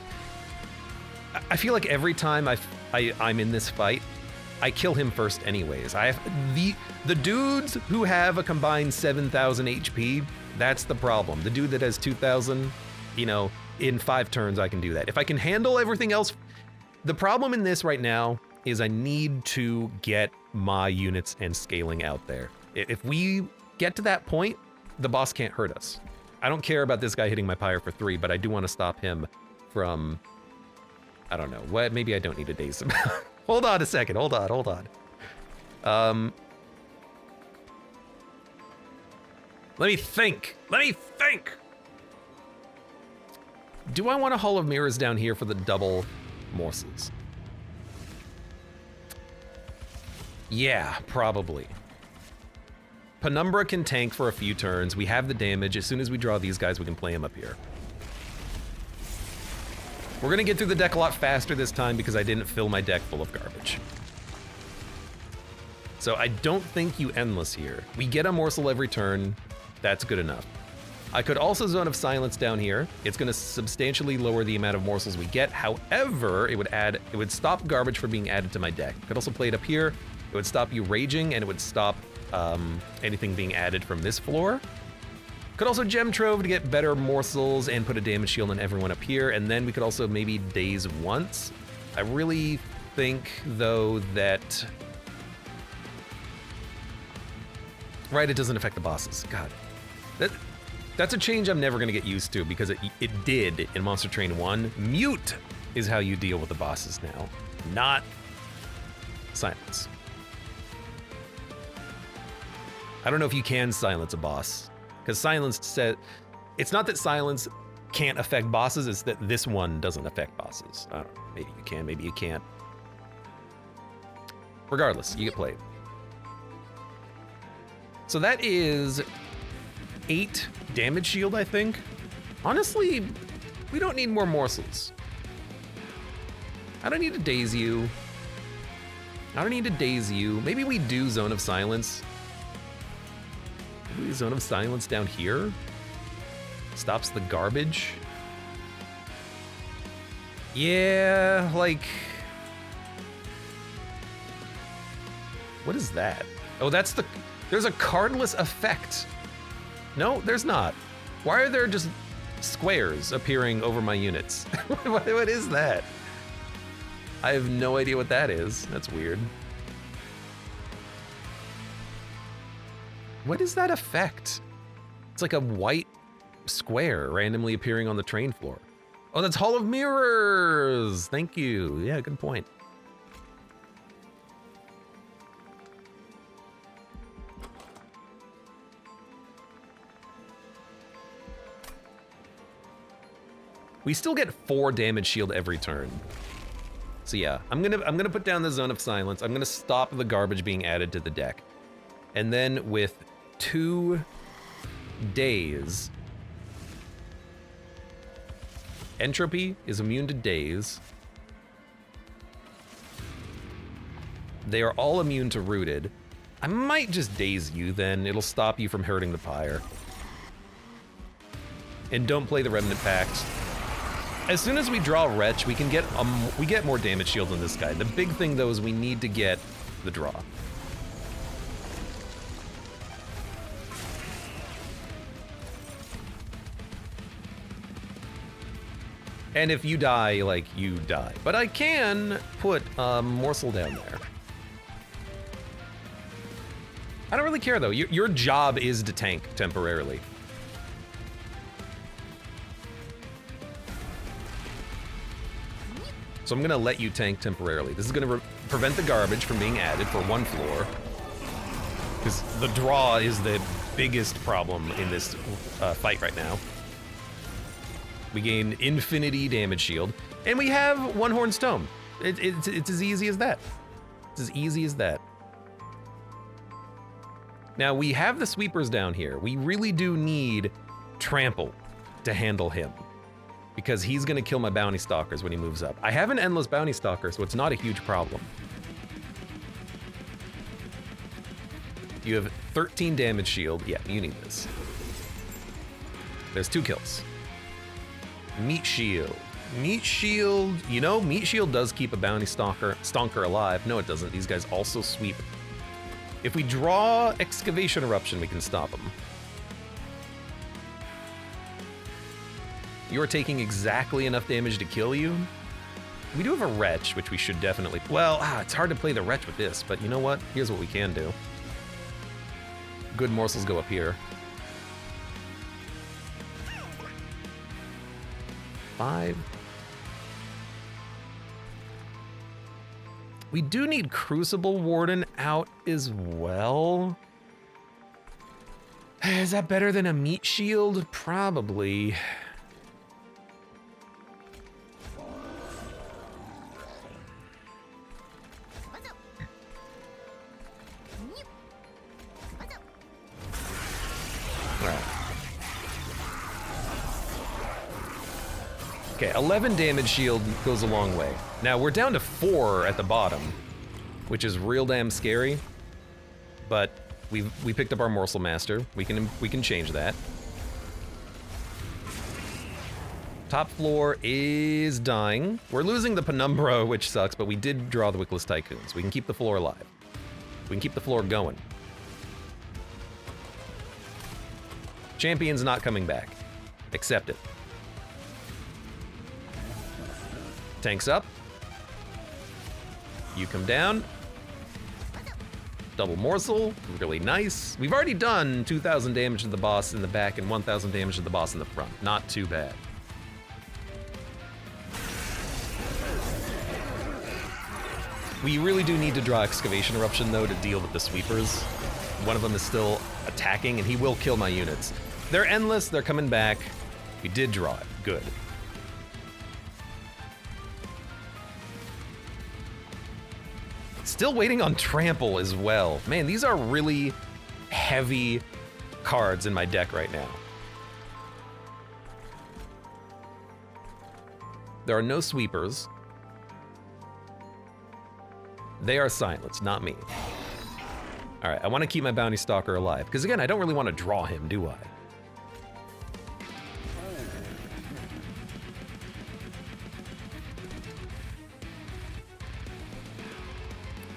I feel like every time I'm in this fight, I kill him first anyways. I have the dudes who have a combined 7,000 HP, that's the problem. The dude that has 2,000, you know, in 5 turns I can do that. If I can handle everything else, the problem in this right now is I need to get my units and scaling out there. If we get to that point, the boss can't hurt us. I don't care about this guy hitting my Pyre for 3, but I do want to stop him from, I don't know, what? Maybe I don't need to daze him. Hold on a second, hold on. Let me think. Do I want a Hall of Mirrors down here for the double morsels? Yeah, probably. Penumbra can tank for a few turns. We have the damage. As soon as we draw these guys, we can play them up here. We're gonna get through the deck a lot faster this time because I didn't fill my deck full of garbage. So I don't think you endless here. We get a morsel every turn. That's good enough. I could also Zone of Silence down here. It's gonna substantially lower the amount of morsels we get. However, it would stop garbage from being added to my deck. Could also play it up here. It would stop you raging, and it would stop anything being added from this floor. Could also Gem Trove to get better morsels and put a damage shield on everyone up here, and then we could also maybe daze once. I really think, though, that... Right, it doesn't affect the bosses. God. That's a change I'm never gonna get used to, because it did in Monster Train 1. Mute is how you deal with the bosses now, not silence. I don't know if you can silence a boss, because silence said, it's not that silence can't affect bosses, it's that this one doesn't affect bosses. I don't know, maybe you can, maybe you can't. Regardless, you get played. So that is 8 damage shield, I think. Honestly, we don't need more morsels. I don't need to daze you. Maybe we do Zone of Silence. Maybe Zone of Silence down here. Stops the garbage. Yeah, like... What is that? Oh, that's the... There's a cardless effect. No, there's not. Why are there just squares appearing over my units? What is that? I have no idea what that is. That's weird. What is that effect? It's like a white square randomly appearing on the train floor. Oh, that's Hall of Mirrors. Thank you. Yeah, good point. We still get 4 damage shield every turn. So yeah, I'm gonna put down the Zone of Silence. I'm gonna stop the garbage being added to the deck. And then with 2 days, Entropy is immune to daze. They are all immune to rooted. I might just daze you then. It'll stop you from hurting the Pyre. And don't play the Remnant Pact. As soon as we draw Wretch, we get more damage shield on this guy. The big thing though is we need to get the draw. And if you die, like, you die. But I can put Morsel down there. I don't really care though. Your job is to tank temporarily. So I'm gonna let you tank temporarily. This is gonna prevent the garbage from being added for 1 floor. Because the draw is the biggest problem in this fight right now. We gain infinity damage shield, and we have 1 Horned Stone. It's as easy as that. It's as easy as that. Now we have the sweepers down here. We really do need Trample to handle him, because he's gonna kill my bounty stalkers when he moves up. I have an endless bounty stalker, so it's not a huge problem. You have 13 damage shield. Yeah, you need this. There's 2 kills. Meat shield. Meat Shield, you know, Meat Shield does keep a bounty stonker alive. No, it doesn't. These guys also sweep. If we draw Excavation Eruption, we can stop them. You are taking exactly enough damage to kill you. We do have a Wretch, which we should definitely... Well, it's hard to play the Wretch with this, but you know what? Here's what we can do. Good morsels go up here. 5. We do need Crucible Warden out as well. Is that better than a Meat Shield? Probably. Okay, 11 damage shield goes a long way. Now, we're down to 4 at the bottom, which is real damn scary, but we picked up our Morsel Master. We can change that. Top floor is dying. We're losing the Penumbra, which sucks, but we did draw the Wickless Tycoons. We can keep the floor alive. We can keep the floor going. Champion's not coming back. Accept it. Tanks up. You come down. Double morsel, really nice. We've already done 2,000 damage to the boss in the back and 1,000 damage to the boss in the front. Not too bad. We really do need to draw Excavation Eruption though to deal with the sweepers. One of them is still attacking and he will kill my units. They're endless, they're coming back. We did draw it, good. Still waiting on Trample as well. Man, these are really heavy cards in my deck right now. There are no sweepers. They are silenced, not me. All right, I want to keep my Bounty Stalker alive, because again, I don't really want to draw him, do I?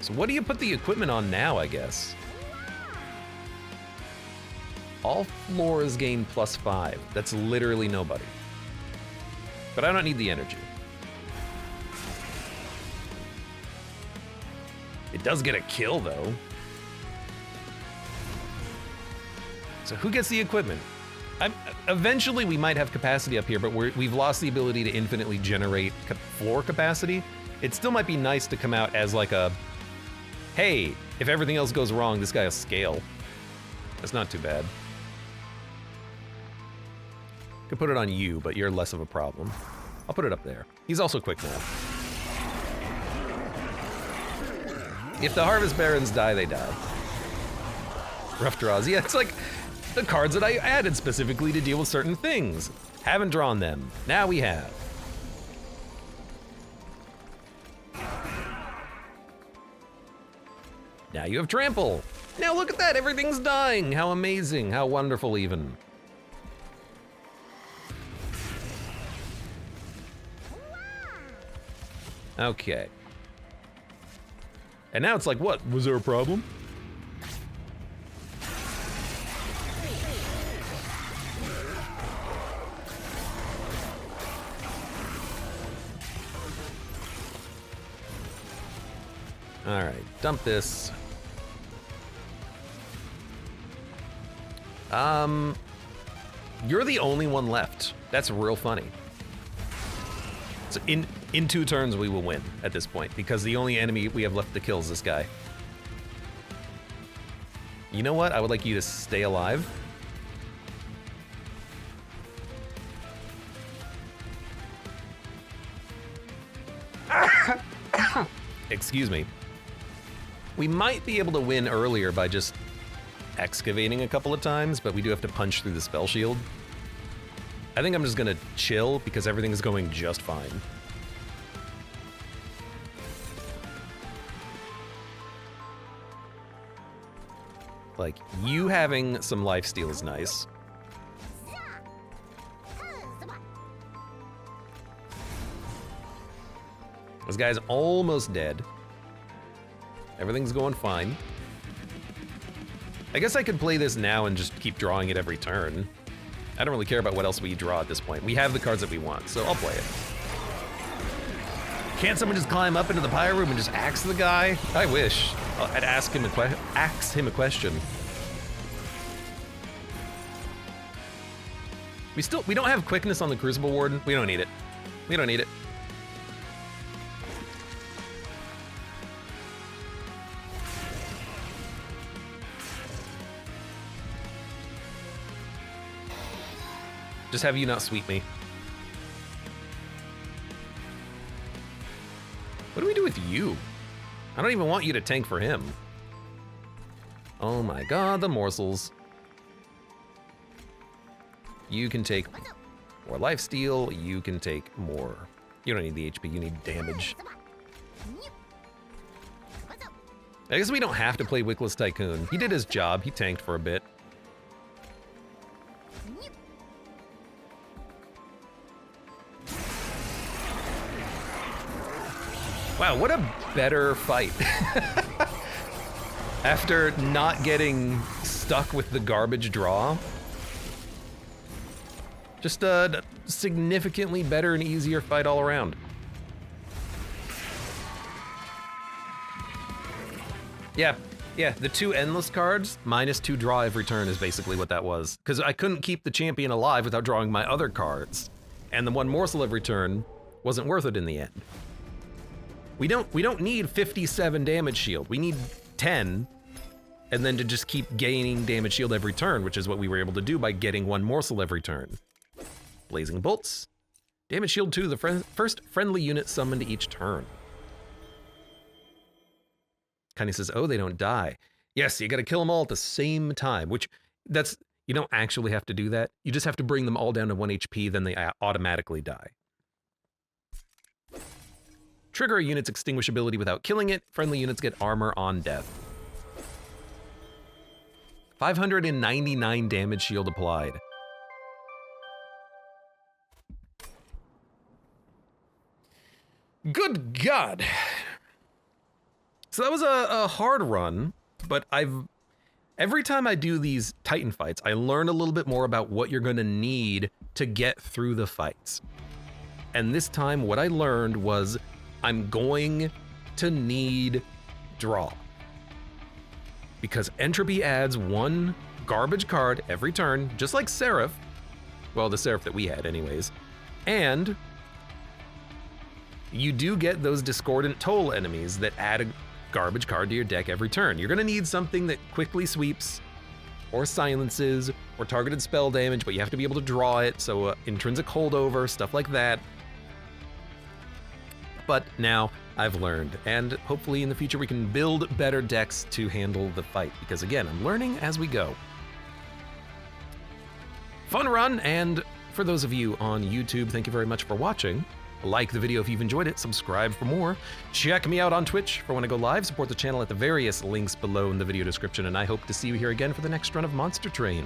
So what do you put the equipment on now, I guess? All floors gain +5. That's literally nobody. But I don't need the energy. It does get a kill, though. So who gets the equipment? Eventually, we might have capacity up here, but we've lost the ability to infinitely generate floor capacity. It still might be nice to come out as like a, hey, if everything else goes wrong, this guy has scale. That's not too bad. Could put it on you, but you're less of a problem. I'll put it up there. He's also quick now. If the Harvest Barons die, they die. Rough draws. Yeah, it's like the cards that I added specifically to deal with certain things. Haven't drawn them. Now we have. Now you have Trample. Now look at that, everything's dying. How amazing, how wonderful even. Okay. And now it's like, what? Was there a problem? All right, dump this. You're the only one left. That's real funny. So in 2 turns, we will win at this point because the only enemy we have left to kill is this guy. You know what? I would like you to stay alive. Excuse me. We might be able to win earlier by just excavating a couple of times, but we do have to punch through the spell shield. I think I'm just gonna chill because everything is going just fine. Like, you having some lifesteal is nice. This guy's almost dead. Everything's going fine. I guess I could play this now and just keep drawing it every turn. I don't really care about what else we draw at this point. We have the cards that we want, so I'll play it. Can't someone just climb up into the Pyre room and just axe the guy? I wish. I'd ask him a question. We don't have quickness on the Crucible Warden. We don't need it. We don't need it. Just have you not sweep me. What do we do with you? I don't even want you to tank for him. Oh my god, the morsels. You can take more lifesteal, you can take more. You don't need the HP, you need damage. I guess we don't have to play Wickless Tycoon. He did his job, he tanked for a bit. Wow, what a better fight. After not getting stuck with the garbage draw. Just a significantly better and easier fight all around. Yeah, the 2 endless cards, -2 draw every turn is basically what that was. Because I couldn't keep the champion alive without drawing my other cards. And the 1 morsel every turn wasn't worth it in the end. We don't need 57 damage shield. We need 10, and then to just keep gaining damage shield every turn, which is what we were able to do by getting 1 morsel every turn. Blazing bolts. Damage shield 2, the first friendly unit summoned each turn. Kinda says, oh, they don't die. Yes, you gotta kill them all at the same time, which you don't actually have to do that. You just have to bring them all down to 1 HP, then they automatically die. Trigger a unit's extinguishability without killing it. Friendly units get armor on death. 599 damage shield applied. Good God. So that was a hard run, but every time I do these Titan fights, I learn a little bit more about what you're gonna need to get through the fights. And this time what I learned was I'm going to need draw. Because Entropy adds 1 garbage card every turn, just like Seraph. Well, the Seraph that we had anyways. And you do get those Discordant Toll enemies that add a garbage card to your deck every turn. You're gonna need something that quickly sweeps, or silences, or targeted spell damage, but you have to be able to draw it, so intrinsic holdover, stuff like that. But now I've learned, and hopefully in the future we can build better decks to handle the fight, because again, I'm learning as we go. Fun run, and for those of you on YouTube, thank you very much for watching. Like the video if you've enjoyed it, subscribe for more. Check me out on Twitch for when I go live, support the channel at the various links below in the video description, and I hope to see you here again for the next run of Monster Train.